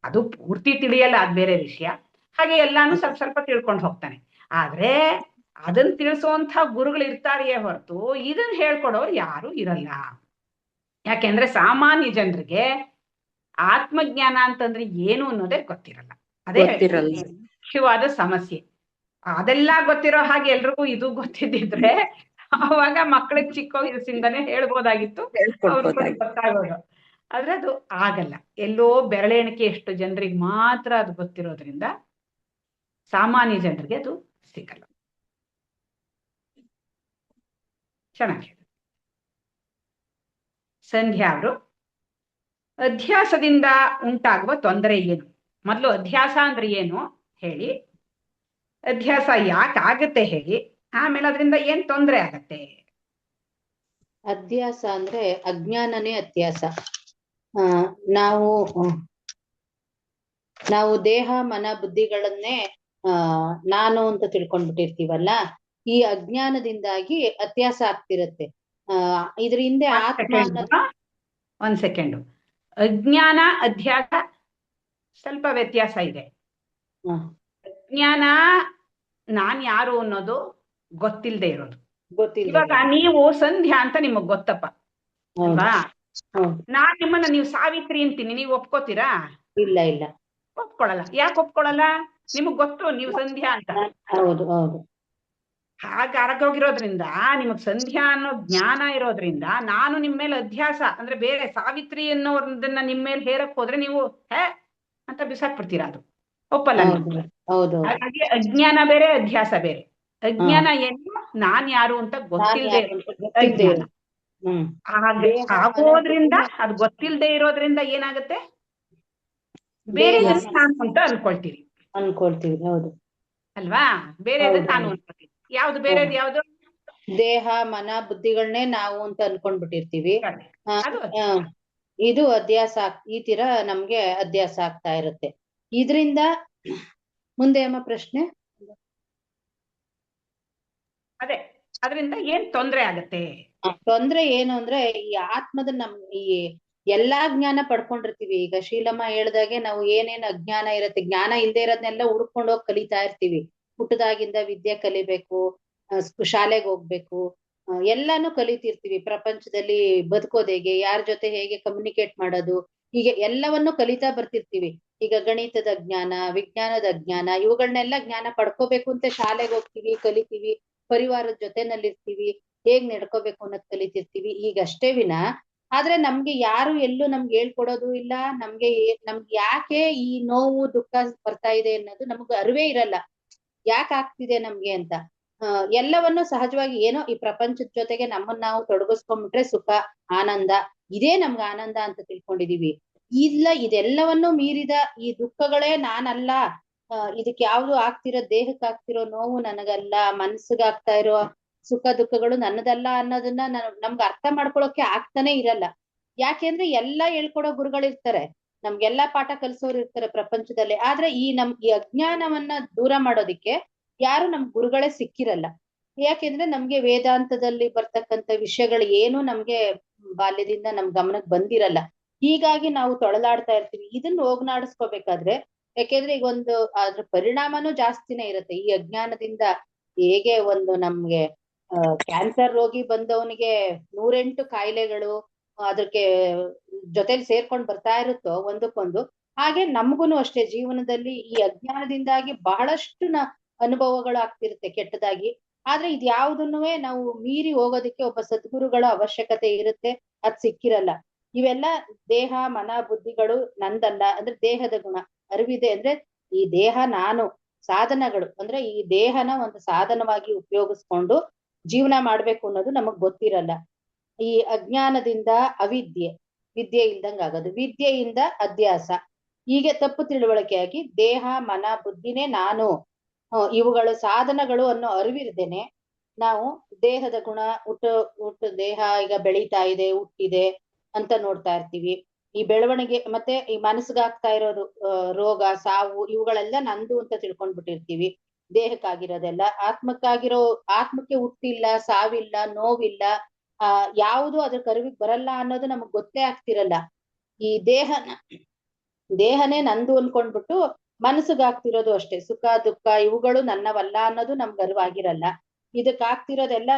ಅದು ಪೂರ್ತಿ ತಿಳಿಯಲ್ಲ, ಅದ್ ಬೇರೆ ವಿಷಯ. ಹಾಗೆ ಎಲ್ಲಾನು ಸ್ವಲ್ಪ ಸ್ವಲ್ಪ ತಿಳ್ಕೊಂಡು ಹೋಗ್ತಾನೆ. ಆದ್ರೆ ಅದನ್ನ ತಿಳಿಸುವಂತ ಗುರುಗಳು ಇರ್ತಾರೆಯೇ ಹೊರತು ಇದನ್ನ ಹೇಳ್ಕೊಡೋರು ಯಾರು ಇರಲ್ಲ. ಯಾಕೆಂದ್ರೆ ಸಾಮಾನ್ಯ ಜನರಿಗೆ ಆತ್ಮಜ್ಞಾನ ಅಂತಂದ್ರೆ ಏನು ಅನ್ನೋದೇ ಗೊತ್ತಿರಲ್ಲ. ಅದೇ ಮುಖ್ಯವಾದ ಸಮಸ್ಯೆ. ಅದೆಲ್ಲ ಗೊತ್ತಿರೋ ಹಾಗೆ ಎಲ್ರಿಗೂ ಇದು ಗೊತ್ತಿದ್ದಿದ್ರೆ ಅವಾಗ ಮಕ್ಕಳಿಗೆ ಚಿಕ್ಕ ವಯಸ್ಸಿಂದಾನೇ ಹೇಳ್ಬೋದಾಗಿತ್ತು, ಅವ್ರಿಗೆ ಗೊತ್ತಾಗೋದು. ಆದ್ರೆ ಅದು ಆಗಲ್ಲ. ಎಲ್ಲೋ ಬೆರಳೆಣಿಕೆ ಎಷ್ಟು ಜನರಿಗೆ ಮಾತ್ರ ಅದು ಗೊತ್ತಿರೋದ್ರಿಂದ ಸಾಮಾನ್ಯ ಜನರಿಗೆ ಅದು ಸಿಗಲ್ಲ. ಚೆನ್ನಾಗಿ ಸಂಧ್ಯಾ ಅವರು ಅಧ್ಯಾಸದಿಂದ ಉಂಟಾಗುವ ತೊಂದರೆ ಏನು? ಮೊದಲು ಅಧ್ಯಾಸ ಅಂದ್ರೆ ಏನು ಹೇಳಿ, ಅಧ್ಯಾಸ ಯಾಕಾಗತ್ತೆ ಹೇಳಿ, ಆಮೇಲೆ ಅದರಿಂದ ಏನ್ ತೊಂದರೆ ಆಗತ್ತೆ. ಅಧ್ಯಾಸ ಅಂದ್ರೆ ಅಜ್ಞಾನನೇ ಅಧ್ಯಾಸ. ನಾವು ದೇಹ ಮನ ಬುದ್ಧಿಗಳನ್ನೇ ನಾನು ಅಂತ ತಿಳ್ಕೊಂಡ್ಬಿಟ್ಟಿರ್ತೀವಲ್ಲ, ಈ ಅಜ್ಞಾನದಿಂದಾಗಿ ಅಧ್ಯಾಸ ಆಗ್ತಿರತ್ತೆ. ಇದ್ರ ಹಿಂದೆ ಒಂದ್ ಸೆಕೆಂಡು. ಅಜ್ಞಾನ ಅಧ್ಯಾಸ ಸ್ವಲ್ಪ ವ್ಯತ್ಯಾಸ ಇದೆ. ಅಜ್ಞಾನ ನಾನ್ ಯಾರು ಅನ್ನೋದು ಗೊತ್ತಿಲ್ಲದೆ ಇರೋದು. ಇವಾಗ ನೀವು ಸಂಧ್ಯಾ ಅಂತ ನಿಮಗ್ ಗೊತ್ತಪ್ಪ ಅಲ್ವಾ? ನಾನ್ ನಿಮ್ಮನ್ನ ನೀವು ಸಾವಿತ್ರಿ ಅಂತೀನಿ, ನೀವು ಒಪ್ಕೋತೀರಾ? ಇಲ್ಲ ಇಲ್ಲ, ಒಪ್ಕೊಳಲ್ಲ. ಯಾಕೆ ಒಪ್ಕೊಳಲ್ಲ? ನಿಮಗ್ ಗೊತ್ತು ನೀವು ಸಂಧ್ಯಾ ಅಂತ. ಹೌದು ಹೌದು. ಹಾಗೆ ಅರಗೋಗಿರೋದ್ರಿಂದ ನಿಮಗ್ ಸಂಧ್ಯಾ ಅನ್ನೋ ಜ್ಞಾನ ಇರೋದ್ರಿಂದ ನಾನು ನಿಮ್ ಮೇಲೆ ಅಧ್ಯಾಸ ಅಂದ್ರೆ ಬೇರೆ ಸಾವಿತ್ರಿ ಅನ್ನೋದನ್ನ ನಿಮ್ ಮೇಲೆ ಹೇರಕ್ ಹೋದ್ರೆ ನೀವು ಅಂತ ಬಿಸಾಕ್ಬಿಡ್ತೀರಾ. ಅದು ಒಪ್ಪಲ್ಲ. ಹಾಗಾಗಿ ಅಜ್ಞಾನ ಬೇರೆ ಅಧ್ಯಾಸ ಬೇರೆ. ಅಜ್ಞಾನ ಏನು? ನಾನ್ ಯಾರು ಅಂತ ಗೊತ್ತಿಲ್ಲದೆ ಅಜ್ಞಾನ. ಆಗೋದ್ರಿಂದ ಅದು ಗೊತ್ತಿಲ್ಲದೆ ಇರೋದ್ರಿಂದ ಏನಾಗುತ್ತೆ? ಬೇರೆ ನಾನು ಅಂತ ಅನ್ಕೊಳ್ತೀರಿ. ಹೌದು ಅಲ್ವಾ? ಬೇರೆ ನಾನು ಅನ್ಕೊಳ್ತೀನಿ. ಯಾವ್ದು ಬೇರೆದು? ಯಾವ್ದು? ದೇಹ ಮನ ಬುದ್ಧಿಗಳನ್ನೇ ನಾವು ಅಂತ ಅನ್ಕೊಂಡ್ಬಿಟ್ಟಿರ್ತೀವಿ. ಇದು ಅಧ್ಯಾಸ. ಈ ತರ ನಮ್ಗೆ ಅಧ್ಯಾಸ ಆಗ್ತಾ ಇರುತ್ತೆ. ಇದ್ರಿಂದ ಮುಂದೆ ಅಮ್ಮ ಪ್ರಶ್ನೆ? ಅದೇ, ಅದರಿಂದ ಏನ್ ತೊಂದ್ರೆ ಆಗತ್ತೆ? ತೊಂದ್ರೆ ಏನು ಅಂದ್ರೆ ಈ ಆತ್ಮದ ಈ ಎಲ್ಲಾ ಜ್ಞಾನ ಪಡ್ಕೊಂಡಿರ್ತೀವಿ. ಈಗ ಶೀಲಮ್ಮ ಹೇಳ್ದಾಗೆ ನಾವು ಏನೇನ್ ಅಜ್ಞಾನ ಇರತ್ತೆ, ಜ್ಞಾನ ಇಲ್ದೇ ಇರೋದ್ನೆಲ್ಲ ಹುಡ್ಕೊಂಡು ಹೋಗಿ ಕಲಿತಾ ಇರ್ತೀವಿ. ಹುಟ್ಟದಾಗಿಂದ ವಿದ್ಯೆ ಕಲಿಬೇಕು, ಶಾಲೆಗೆ ಹೋಗ್ಬೇಕು, ಎಲ್ಲಾನು ಕಲಿತಿರ್ತೀವಿ. ಪ್ರಪಂಚದಲ್ಲಿ ಬದುಕೋದು ಹೇಗೆ, ಯಾರ ಜೊತೆ ಹೇಗೆ ಕಮ್ಯುನಿಕೇಟ್ ಮಾಡೋದು, ಹೀಗೆ ಎಲ್ಲವನ್ನು ಕಲಿತಾ ಬರ್ತಿರ್ತೀವಿ. ಈಗ ಗಣಿತದ ಜ್ಞಾನ, ವಿಜ್ಞಾನದ ಜ್ಞಾನ, ಇವುಗಳನ್ನೆಲ್ಲ ಜ್ಞಾನ ಪಡ್ಕೋಬೇಕು ಅಂತ ಶಾಲೆಗೆ ಹೋಗ್ತೀವಿ, ಕಲಿತೀವಿ. ಪರಿವಾರದ ಜೊತೆನಲ್ಲಿರ್ತೀವಿ, ಹೇಗ್ ನಡ್ಕೋಬೇಕು ಅನ್ನೋದ್ ಕಲಿತಿರ್ತೀವಿ. ಈಗಷ್ಟೇ ವಿನ ಆದ್ರೆ ನಮ್ಗೆ ಯಾರು ಎಲ್ಲೂ ನಮ್ಗೆ ಹೇಳ್ಕೊಡೋದು ಇಲ್ಲ. ನಮ್ಗೆ ಯಾಕೆ ಈ ನೋವು ದುಃಖ ಬರ್ತಾ ಇದೆ ಅನ್ನೋದು ನಮ್ಗೆ ಅರಿವೇ ಇರಲ್ಲ. ಯಾಕೆ ಆಗ್ತಿದೆ ನಮ್ಗೆ ಅಂತ. ಎಲ್ಲವನ್ನು ಸಹಜವಾಗಿ ಏನೋ ಈ ಪ್ರಪಂಚದ ಜೊತೆಗೆ ನಮ್ಮನ್ನ ನಾವು ತೊಡಗಿಸ್ಕೊಂಡ್ಬಿಟ್ರೆ ಸುಖ ಆನಂದ, ಇದೇ ನಮ್ಗೆ ಆನಂದ ಅಂತ ತಿಳ್ಕೊಂಡಿದೀವಿ. ಇಲ್ಲ, ಇದೆಲ್ಲವನ್ನು ಮೀರಿದ ಈ ದುಃಖಗಳೇ ನಾನಲ್ಲ. ಇದಕ್ ಯಾವ್ದು ಆಗ್ತಿರೋ, ದೇಹಕ್ಕೆ ಆಗ್ತಿರೋ ನೋವು ನನಗಲ್ಲ, ಮನ್ಸಿಗಾಗ್ತಾ ಇರೋ ಸುಖ ದುಃಖಗಳು ನನ್ನದಲ್ಲ ಅನ್ನೋದನ್ನ ನಮ್ಗೆ ಅರ್ಥ ಮಾಡ್ಕೊಳಕ್ಕೆ ಆಗ್ತಾನೆ ಇರಲ್ಲ. ಯಾಕೆಂದ್ರೆ ಎಲ್ಲಾ ಹೇಳ್ಕೊಡೋ ಗುರುಗಳಿರ್ತಾರೆ, ನಮ್ಗೆಲ್ಲಾ ಪಾಠ ಕಲಿಸೋರು ಇರ್ತಾರೆ ಪ್ರಪಂಚದಲ್ಲಿ. ಆದ್ರೆ ಈ ಅಜ್ಞಾನವನ್ನ ದೂರ ಮಾಡೋದಿಕ್ಕೆ ಯಾರು ನಮ್ ಗುರುಗಳೇ ಸಿಕ್ಕಿರಲ್ಲ. ಯಾಕೆಂದ್ರೆ ನಮ್ಗೆ ವೇದಾಂತದಲ್ಲಿ ಬರ್ತಕ್ಕಂಥ ವಿಷಯಗಳು ಏನು ನಮ್ಗೆ ಬಾಲ್ಯದಿಂದ ನಮ್ ಗಮನಕ್ಕೆ ಬಂದಿರಲ್ಲ. ಹೀಗಾಗಿ ನಾವು ತೊಳಲಾಡ್ತಾ ಇರ್ತೀವಿ. ಇದನ್ನ ಹೋಗ್ನಾಡಿಸ್ಕೋಬೇಕಾದ್ರೆ, ಯಾಕೆಂದ್ರೆ ಈಗ ಅದ್ರ ಪರಿಣಾಮನೂ ಜಾಸ್ತಿನೇ ಇರುತ್ತೆ. ಈ ಅಜ್ಞಾನದಿಂದ ಹೇಗೆ ನಮ್ಗೆ ಕ್ಯಾನ್ಸರ್ ರೋಗಿ ಬಂದವನಿಗೆ 108 ಕಾಯಿಲೆಗಳು ಅದಕ್ಕೆ ಜೊತೆಲಿ ಸೇರ್ಕೊಂಡ್ ಬರ್ತಾ ಇರುತ್ತೋ ಒಂದಕ್ಕೊಂದು, ಹಾಗೆ ನಮ್ಗೂನು ಅಷ್ಟೇ ಜೀವನದಲ್ಲಿ ಈ ಅಜ್ಞಾನದಿಂದಾಗಿ ಬಹಳಷ್ಟು ಅನುಭವಗಳು ಆಗ್ತಿರುತ್ತೆ ಕೆಟ್ಟದಾಗಿ. ಆದ್ರೆ ಇದ್ಯಾವುದನ್ನು ನಾವು ಮೀರಿ ಹೋಗೋದಕ್ಕೆ ಒಬ್ಬ ಸದ್ಗುರುಗಳ ಅವಶ್ಯಕತೆ ಇರುತ್ತೆ. ಅದ್ ಸಿಕ್ಕಿರಲ್ಲ. ಇವೆಲ್ಲ ದೇಹ ಮನ ಬುದ್ಧಿಗಳು ನಂದಲ್ಲ. ಅಂದ್ರೆ ದೇಹದ ಗುಣ ಅರಿವಿದೆ. ಅಂದ್ರೆ ಈ ದೇಹ ನಾನು, ಸಾಧನಗಳು ಅಂದ್ರೆ ಈ ದೇಹನ ಒಂದು ಸಾಧನವಾಗಿ ಉಪಯೋಗಿಸ್ಕೊಂಡು ಜೀವನ ಮಾಡ್ಬೇಕು ಅನ್ನೋದು ನಮಗ್ ಗೊತ್ತಿರಲ್ಲ. ಈ ಅಜ್ಞಾನದಿಂದ ಅವಿದ್ಯೆ, ವಿದ್ಯೆ ಇಲ್ದಂಗ ಆಗೋದು, ವಿದ್ಯೆಯಿಂದ ಅಧ್ಯಾಸ, ಹೀಗೆ ತಪ್ಪು ತಿಳುವಳಿಕೆಯಾಗಿ ದೇಹ ಮನ ಬುದ್ಧಿನೇ ನಾನು, ಇವುಗಳು ಸಾಧನಗಳು ಅನ್ನೋ ಅರಿವಿರ್ದೇನೆ ನಾವು ದೇಹದ ಗುಣ, ಹುಟ್ಟು ದೇಹ ಈಗ ಬೆಳೀತಾ ಇದೆ, ಹುಟ್ಟಿದೆ ಅಂತ ನೋಡ್ತಾ ಇರ್ತೀವಿ. ಈ ಬೆಳವಣಿಗೆ ಮತ್ತೆ ಈ ಮನಸ್ಸಿಗಾಗ್ತಾ ಇರೋದು ರೋಗ ಸಾವು ಇವುಗಳೆಲ್ಲ ನಂದು ಅಂತ ತಿಳ್ಕೊಂಡ್ಬಿಟ್ಟಿರ್ತೀವಿ. ದೇಹಕ್ಕಾಗಿರೋದೆಲ್ಲ ಆತ್ಮಕ್ಕೆ ಹುಟ್ಟಿಲ್ಲ, ಸಾವಿಲ್ಲ, ನೋವಿಲ್ಲ, ಯಾವುದು ಅದ್ರ ಕರುವಿಗೆ ಬರಲ್ಲ ಅನ್ನೋದು ನಮಗ್ ಗೊತ್ತೇ ಆಗ್ತಿರಲ್ಲ. ಈ ದೇಹನೇ ನಂದು ಅನ್ಕೊಂಡ್ಬಿಟ್ಟು ಮನಸ್ಸಿಗಾಗ್ತಿರೋದು ಅಷ್ಟೇ. ಸುಖ ದುಃಖ ಇವುಗಳು ನನ್ನವಲ್ಲ ಅನ್ನೋದು ನಮ್ಗೆ ಅರಿವಾಗಿರಲ್ಲ. ಇದಕ್ಕಾಗ್ತಿರೋದೆಲ್ಲ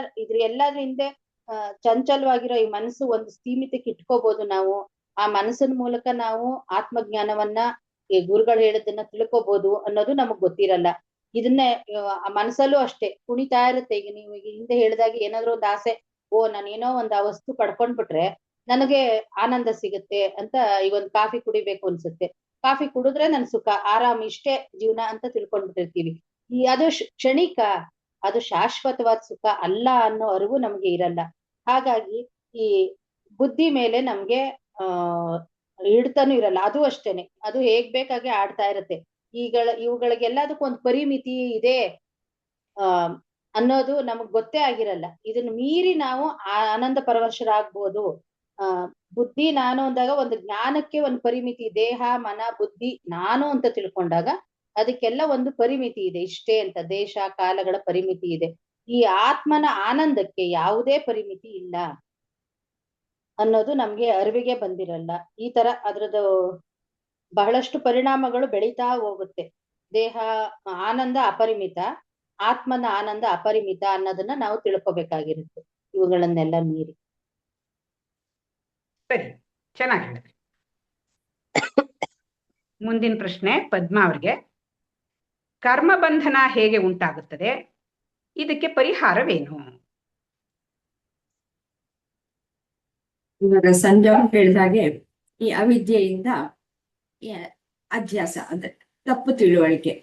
ಎಲ್ಲದ್ರ ಹಿಂದೆ ಚಂಚಲವಾಗಿರೋ ಈ ಮನಸ್ಸು ಒಂದು ಸೀಮಿತಕ್ಕೆ ಇಟ್ಕೋಬಹುದು ನಾವು. ಆ ಮನಸ್ಸಿನ ಮೂಲಕ ನಾವು ಆತ್ಮಜ್ಞಾನವನ್ನ ಈ ಗುರುಗಳು ಹೇಳೋದನ್ನ ತಿಳ್ಕೊಬಹುದು ಅನ್ನೋದು ನಮಗ್ ಗೊತ್ತಿರಲ್ಲ. ಇದನ್ನೇ ಆ ಮನಸ್ಸಲ್ಲೂ ಅಷ್ಟೇ ಕುಣಿತಾ ಇರುತ್ತೆ. ಈಗ ನೀವು ಹಿಂದೆ ಹೇಳಿದಾಗ ಏನಾದ್ರು ಒಂದು ಆಸೆ, ನಾನೇನೋ ಒಂದು ಆ ವಸ್ತು ಪಡ್ಕೊಂಡ್ಬಿಟ್ರೆ ನನಗೆ ಆನಂದ ಸಿಗುತ್ತೆ ಅಂತ, ಈಗ ಒಂದು ಕಾಫಿ ಕುಡಿಬೇಕು ಅನ್ಸುತ್ತೆ, ಕಾಫಿ ಕುಡಿದ್ರೆ ನನ್ ಸುಖ ಆರಾಮ್ ಇಷ್ಟೇ ಜೀವನ ಅಂತ ತಿಳ್ಕೊಂಡ್ಬಿಟ್ಟಿರ್ತೀವಿ. ಅದು ಕ್ಷಣಿಕ, ಅದು ಶಾಶ್ವತವಾದ ಸುಖ ಅಲ್ಲ ಅನ್ನೋ ಅರಿವು ನಮ್ಗೆ ಇರಲ್ಲ. ಹಾಗಾಗಿ ಈ ಬುದ್ಧಿ ಮೇಲೆ ನಮ್ಗೆ ಹಿಡ್ತಾನು ಇರಲ್ಲ. ಅದು ಅಷ್ಟೇನೆ, ಅದು ಹೇಗ್ ಬೇಕಾಗೆ ಆಡ್ತಾ ಇರುತ್ತೆ. ಇವುಗಳಿಗೆಲ್ಲದಕ್ಕೂ ಒಂದು ಪರಿಮಿತಿ ಇದೆ ಅನ್ನೋದು ನಮಗ್ ಗೊತ್ತೇ ಆಗಿರಲ್ಲ. ಇದನ್ನ ಮೀರಿ ನಾವು ಆನಂದ ಪರವಶರಾಗ್ಬೋದು. ಬುದ್ಧಿ ನಾನು ಅಂದಾಗ ಒಂದು ಜ್ಞಾನಕ್ಕೆ ಒಂದು ಪರಿಮಿತಿ, ದೇಹ ಮನ ಬುದ್ಧಿ ನಾನು ಅಂತ ತಿಳ್ಕೊಂಡಾಗ ಅದಕ್ಕೆಲ್ಲ ಒಂದು ಪರಿಮಿತಿ ಇದೆ, ಇಷ್ಟೇ ಅಂತ. ದೇಶ ಕಾಲಗಳ ಪರಿಮಿತಿ ಇದೆ. ಈ ಆತ್ಮನ ಆನಂದಕ್ಕೆ ಯಾವುದೇ ಪರಿಮಿತಿ ಇಲ್ಲ ಅನ್ನೋದು ನಮ್ಗೆ ಅರಿವಿಗೆ ಬಂದಿರಲ್ಲ. ಈ ತರ ಅದ್ರದ್ದು ಬಹಳಷ್ಟು ಪರಿಣಾಮಗಳು ಬೆಳೀತಾ ಹೋಗುತ್ತೆ. ದೇಹ ಆನಂದ ಅಪರಿಮಿತ, ಆತ್ಮನ ಆನಂದ ಅಪರಿಮಿತ ಅನ್ನೋದನ್ನ ನಾವು ತಿಳ್ಕೊಬೇಕಾಗಿರುತ್ತೆ ಇವುಗಳನ್ನೆಲ್ಲ ಮೀರಿ. ಸರಿ, ಚೆನ್ನಾಗಿ ಹೇಳಿದ್ರಿ. ಮುಂದಿನ ಪ್ರಶ್ನೆ ಪದ್ಮಾ ಅವ್ರಿಗೆ. ಕರ್ಮಬಂಧನ ಹೇಗೆ ಉಂಟಾಗುತ್ತದೆ? ಇದಕ್ಕೆ ಪರಿಹಾರವೇನು? ಇವಾಗ ಸಂಜೆ ಹೇಳಿದಾಗೆ ಈ ಅವಿದ್ಯೆಯಿಂದ ಅಧ್ಯಾಸ ಅಂದ್ರೆ ತಪ್ಪು ತಿಳುವಳಿಕೆ,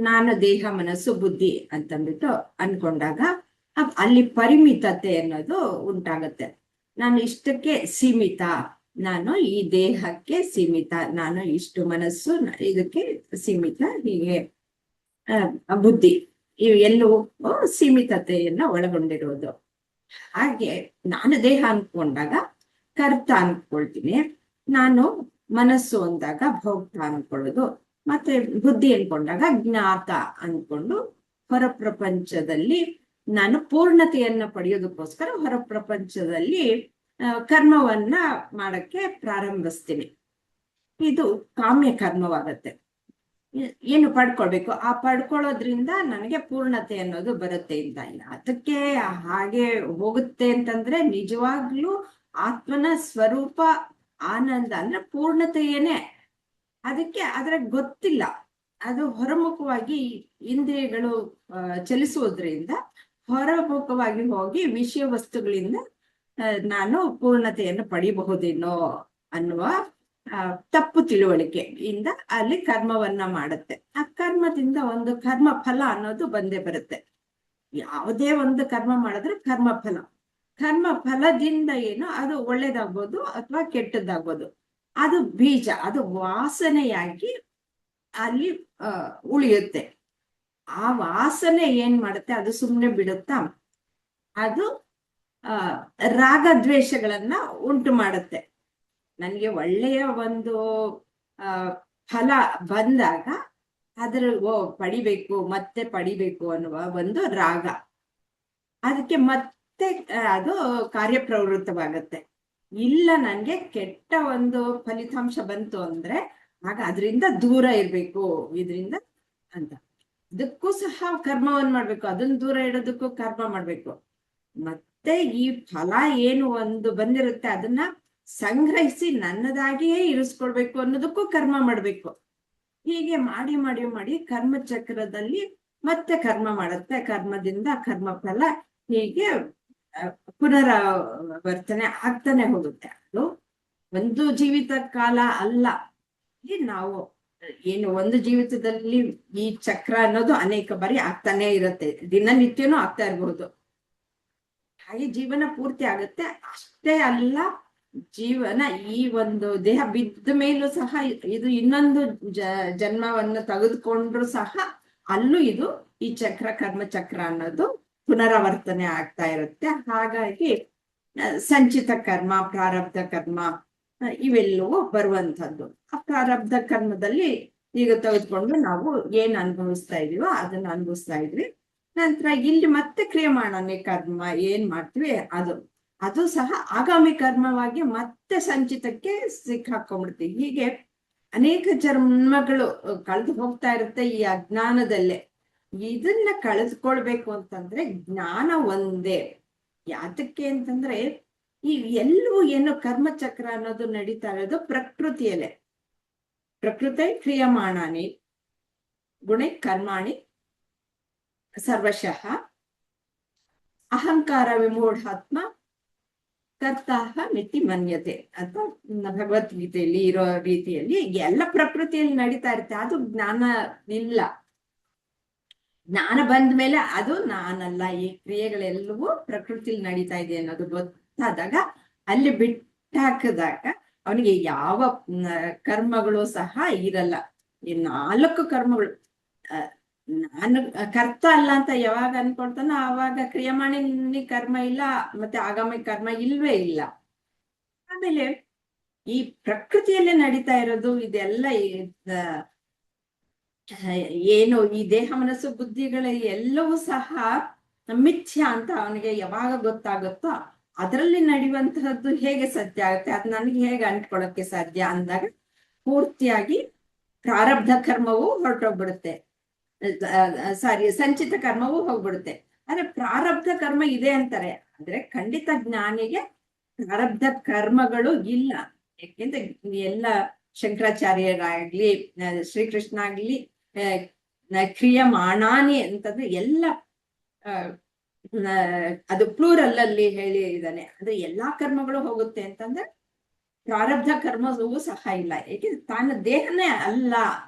ನಾನು ದೇಹ ಮನಸ್ಸು ಬುದ್ಧಿ ಅಂತಂದ್ಬಿಟ್ಟು ಅನ್ಕೊಂಡಾಗ ಅಲ್ಲಿ ಪರಿಮಿತತೆ ಅನ್ನೋದು ಉಂಟಾಗತ್ತೆ. ನಾನು ಇಷ್ಟಕ್ಕೆ ಸೀಮಿತ, ನಾನು ಈ ದೇಹಕ್ಕೆ ಸೀಮಿತ, ನಾನು ಇಷ್ಟು ಮನಸ್ಸು ಇದಕ್ಕೆ ಸೀಮಿತ, ಹೀಗೆ ಬುದ್ಧಿ ಇವು ಎಲ್ಲವೂ ಸೀಮಿತತೆಯನ್ನ ಒಳಗೊಂಡಿರೋದು. ಹಾಗೆ ನಾನು ದೇಹ ಅನ್ಕೊಂಡಾಗ ಕರ್ತ ಅನ್ಕೊಳ್ತೀನಿ, ನಾನು ಮನಸ್ಸು ಅಂದಾಗ ಭೋಕ್ತ ಅನ್ಕೊಳ್ಳೋದು, ಮತ್ತೆ ಬುದ್ಧಿ ಅನ್ಕೊಂಡಾಗ ಜ್ಞಾತ ಅನ್ಕೊಂಡು ಹೊರ ಪ್ರಪಂಚದಲ್ಲಿ ನಾನು ಪೂರ್ಣತೆಯನ್ನ ಪಡೆಯೋದಕ್ಕೋಸ್ಕರ ಹೊರ ಪ್ರಪಂಚದಲ್ಲಿ ಕರ್ಮವನ್ನ ಮಾಡಕ್ಕೆ ಪ್ರಾರಂಭಿಸ್ತೀನಿ. ಇದು ಕಾಮ್ಯ ಕರ್ಮವಾಗತ್ತೆ. ಏನು ಪಡ್ಕೊಳ್ಬೇಕು, ಆ ಪಡ್ಕೊಳ್ಳೋದ್ರಿಂದ ನನಗೆ ಪೂರ್ಣತೆ ಅನ್ನೋದು ಬರುತ್ತೆ ಅಂತ ಇಲ್ಲ. ಅದಕ್ಕೆ ಹಾಗೆ ಹೋಗುತ್ತೆ ಅಂತಂದ್ರೆ ನಿಜವಾಗ್ಲೂ ಆತ್ಮನ ಸ್ವರೂಪ ಆನಂದ ಅಂದ್ರೆ ಪೂರ್ಣತೆಯೇನೆ. ಅದಕ್ಕೆ ಅದ್ರ ಗೊತ್ತಿಲ್ಲ, ಅದು ಹೊರಮುಖವಾಗಿ ಇಂದ್ರಿಯಗಳು ಚಲಿಸುವುದರಿಂದ ಹೊರಮುಖವಾಗಿ ಹೋಗಿ ವಿಷಯ ವಸ್ತುಗಳಿಂದ ನಾನು ಪೂರ್ಣತೆಯನ್ನು ಪಡಿಬಹುದೇನೋ ಅನ್ನುವ ತಪ್ಪು ತಿಳುವಳಿಕೆಯಿಂದ ಅಲ್ಲಿ ಕರ್ಮವನ್ನ ಮಾಡುತ್ತೆ. ಆ ಕರ್ಮದಿಂದ ಒಂದು ಕರ್ಮ ಫಲ ಅನ್ನೋದು ಬಂದೇ ಬರುತ್ತೆ. ಯಾವುದೇ ಒಂದು ಕರ್ಮ ಮಾಡಿದ್ರೆ ಕರ್ಮ ಫಲದಿಂದ ಏನು ಅದು ಒಳ್ಳೇದಾಗ್ಬೋದು ಅಥವಾ ಕೆಟ್ಟದ್ದಾಗ್ಬೋದು. ಅದು ಬೀಜ, ಅದು ವಾಸನೆಯಾಗಿ ಅಲ್ಲಿ ಉಳಿಯುತ್ತೆ. ಆ ವಾಸನೆ ಏನ್ ಮಾಡುತ್ತೆ, ಅದು ಸುಮ್ಮನೆ ಬಿಡುತ್ತಾ, ಅದು ರಾಗದ್ವೇಷಗಳನ್ನ ಉಂಟು ಮಾಡುತ್ತೆ. ನನಗೆ ಒಳ್ಳೆಯ ಒಂದು ಫಲ ಬಂದಾಗ ಅದ್ರ ಪಡಿಬೇಕು ಮತ್ತೆ ಪಡಿಬೇಕು ಅನ್ನುವ ಒಂದು ರಾಗ, ಅದಕ್ಕೆ ಮತ್ತೆ ಅದು ಕಾರ್ಯಪ್ರವೃತ್ತವಾಗತ್ತೆ. ಇಲ್ಲ ನನ್ಗೆ ಕೆಟ್ಟ ಒಂದು ಫಲಿತಾಂಶ ಬಂತು ಅಂದ್ರೆ ಆಗ ಅದರಿಂದ ದೂರ ಇರ್ಬೇಕು ಇದರಿಂದ ಅಂತ, ಅದಕ್ಕೂ ಸಹ ಕರ್ಮವನ್ನ ಮಾಡ್ಬೇಕು, ಅದನ್ನ ದೂರ ಇಡೋದಕ್ಕೂ ಕರ್ಮ ಮಾಡ್ಬೇಕು. ಮತ್ತೆ ಈ ಫಲ ಏನು ಒಂದು ಬಂದಿರುತ್ತೆ ಅದನ್ನ ಸಂಗ್ರಹಿಸಿ ನನ್ನದಾಗಿಯೇ ಇರಿಸ್ಕೊಳ್ಬೇಕು ಅನ್ನೋದಕ್ಕೂ ಕರ್ಮ ಮಾಡ್ಬೇಕು. ಹೀಗೆ ಮಾಡಿ ಮಾಡಿ ಮಾಡಿ ಕರ್ಮ ಚಕ್ರದಲ್ಲಿ ಮತ್ತೆ ಕರ್ಮ ಮಾಡುತ್ತೆ. ಕರ್ಮದಿಂದ ಕರ್ಮ ಫಲ ಹೀಗೆ ಪುನರಾವರ್ತನೆ ಆಗ್ತಾನೆ ಹೋಗುತ್ತೆ. ಅದು ಒಂದು ಜೀವಿತ ಕಾಲ ಅಲ್ಲ. ನಾವು ಏನು ಒಂದು ಜೀವಿತದಲ್ಲಿ ಈ ಚಕ್ರ ಅನ್ನೋದು ಅನೇಕ ಬಾರಿ ಆಗ್ತಾನೆ ಇರುತ್ತೆ, ದಿನನಿತ್ಯನೂ ಆಗ್ತಾ ಇರಬಹುದು. ಹಾಗೆ ಜೀವನ ಪೂರ್ತಿ ಆಗುತ್ತೆ. ಅಷ್ಟೇ ಅಲ್ಲ, ಜೀವನ ಈ ಒಂದು ದೇಹ ಬಿದ್ದ ಮೇಲೂ ಸಹ ಇದು ಇನ್ನೊಂದು ಜನ್ಮವನ್ನು ತೆಗೆದುಕೊಂಡ್ರು ಸಹ ಅಲ್ಲೂ ಇದು ಈ ಚಕ್ರ ಕರ್ಮ ಚಕ್ರ ಅನ್ನೋದು ಪುನರಾವರ್ತನೆ ಆಗ್ತಾ ಇರುತ್ತೆ. ಹಾಗಾಗಿ ಸಂಚಿತ ಕರ್ಮ, ಪ್ರಾರಬ್ಧ ಕರ್ಮ ಇವೆಲ್ಲವೂ ಬರುವಂಥದ್ದು. ಆ ಪ್ರಾರಬ್ಧ ಕರ್ಮದಲ್ಲಿ ಈಗ ತೆಗೆದುಕೊಂಡು ನಾವು ಏನ್ ಅನುಭವಿಸ್ತಾ ಇದೀವೋ ಅದನ್ನ ಅನುಭವಿಸ್ತಾ ಇದ್ವಿ. ನಂತರ ಇಲ್ಲಿ ಮತ್ತೆ ಕ್ರಿಯೆ ಮಾಡೋಣ, ಕರ್ಮ ಏನ್ ಮಾಡ್ತೀವಿ ಅದು ಅದು ಸಹ ಆಗಾಮಿ ಕರ್ಮವಾಗಿ ಮತ್ತೆ ಸಂಚಿತಕ್ಕೆ ಸಿಕ್ಕಾಕೊಂಡ್ಬಿಡುತ್ತೆ. ಹೀಗೆ ಅನೇಕ ಜನ್ಮಗಳು ಕಳೆದು ಹೋಗ್ತಾ ಇರುತ್ತೆ ಈ ಅಜ್ಞಾನದಲ್ಲೇ. ಇದನ್ನ ಕಳೆದುಕೊಳ್ಬೇಕು ಅಂತಂದ್ರೆ ಜ್ಞಾನ ಒಂದೇ. ಯಾತಕ್ಕೆ ಅಂತಂದ್ರೆ ಈ ಎಲ್ಲವೂ ಏನು ಕರ್ಮಚಕ್ರ ಅನ್ನೋದು ನಡೀತಾ ಇರೋದು ಪ್ರಕೃತಿಯಲ್ಲೇ. ಪ್ರಕೃತಿ ಕ್ರಿಯಮಾಣಾನಿ ಗುಣೈ ಕರ್ಮಾಣಿ ಸರ್ವಶಃ ಅಹಂಕಾರ ವಿಮೂಢಾತ್ಮ ಕರ್ತಾಹ ಮಿತಿ ಮನ್ಯತೆ ಅಂತ ಭಗವದ್ಗೀತೆಯಲ್ಲಿ ಇರೋ ರೀತಿಯಲ್ಲಿ ಎಲ್ಲ ಪ್ರಕೃತಿಯಲ್ಲಿ ನಡೀತಾ ಇರುತ್ತೆ. ಅದು ಜ್ಞಾನ ಇಲ್ಲ. ಜ್ಞಾನ ಬಂದ ಮೇಲೆ ಅದು ನಾನಲ್ಲ, ಈ ಕ್ರಿಯೆಗಳೆಲ್ಲವೂ ಪ್ರಕೃತಿಯಲ್ಲಿ ನಡೀತಾ ಇದೆ ಅನ್ನೋದು ಗೊತ್ತಾದಾಗ, ಅಲ್ಲಿ ಬಿಟ್ಟಾಕಿದಾಗ ಅವನಿಗೆ ಯಾವ ಕರ್ಮಗಳು ಸಹ ಇರಲ್ಲ. ಈ 4 ಕರ್ಮಗಳು ನಾನು ಕರ್ತ ಅಲ್ಲ ಅಂತ ಯಾವಾಗ ಅನ್ಕೊಳ್ತಾನೋ ಆವಾಗ ಕ್ರಿಯಮಾಣಿ ಕರ್ಮ ಇಲ್ಲ, ಮತ್ತೆ ಆಗಾಮಿ ಕರ್ಮ ಇಲ್ವೇ ಇಲ್ಲ. ಆಮೇಲೆ ಈ ಪ್ರಕೃತಿಯಲ್ಲೇ ನಡೀತಾ ಇರೋದು ಇದೆಲ್ಲ ಏನು ಈ ದೇಹ ಮನಸ್ಸು ಬುದ್ಧಿಗಳ ಎಲ್ಲವೂ ಸಹ ಮಿಥ್ಯ ಅಂತ ಅವನಿಗೆ ಯಾವಾಗ ಗೊತ್ತಾಗುತ್ತೋ ಅದರಲ್ಲಿ ನಡೆಯುವಂತಹದ್ದು ಹೇಗೆ ಸತ್ಯ ಆಗುತ್ತೆ, ಅದು ನನಗೆ ಹೇಗೆ ಅಂಟ್ಕೊಳಕ್ಕೆ ಸಾಧ್ಯ ಅಂದಾಗ ಪೂರ್ತಿಯಾಗಿ ಪ್ರಾರಬ್ಧ ಕರ್ಮವೂ ಹೊರಟೋಗ್ಬಿಡುತ್ತೆ. ಸಂಚಿತ ಕರ್ಮವೂ ಹೋಗ್ಬಿಡುತ್ತೆ. ಆದ್ರೆ ಪ್ರಾರಬ್ಧ ಕರ್ಮ ಇದೆ ಅಂತಾರೆ, ಆದ್ರೆ ಖಂಡಿತ ಜ್ಞಾನಿಗೆ ಪ್ರಾರಬ್ಧ ಕರ್ಮಗಳು ಇಲ್ಲ. ಯಾಕೆಂದ್ರೆ ಎಲ್ಲ ಶಂಕರಾಚಾರ್ಯರಾಗ್ಲಿ ಶ್ರೀಕೃಷ್ಣ ಆಗ್ಲಿ ಕ್ರಿಯಮಾಣಾನಿ ಅಂತಂದ್ರೆ ಎಲ್ಲ ಅದು ಪ್ಲೂರಲ್ ಅಲ್ಲಿ ಹೇಳಿದಾನೆ. ಅಂದ್ರೆ ಎಲ್ಲಾ ಕರ್ಮಗಳು ಹೋಗುತ್ತೆ ಅಂತಂದ್ರೆ ಪ್ರಾರಬ್ಧ ಕರ್ಮವೂ ಸಹ ಇಲ್ಲ. ಏಕೆಂದ್ರೆ ತಾನ ದೇಹನೇ ಅಲ್ಲ,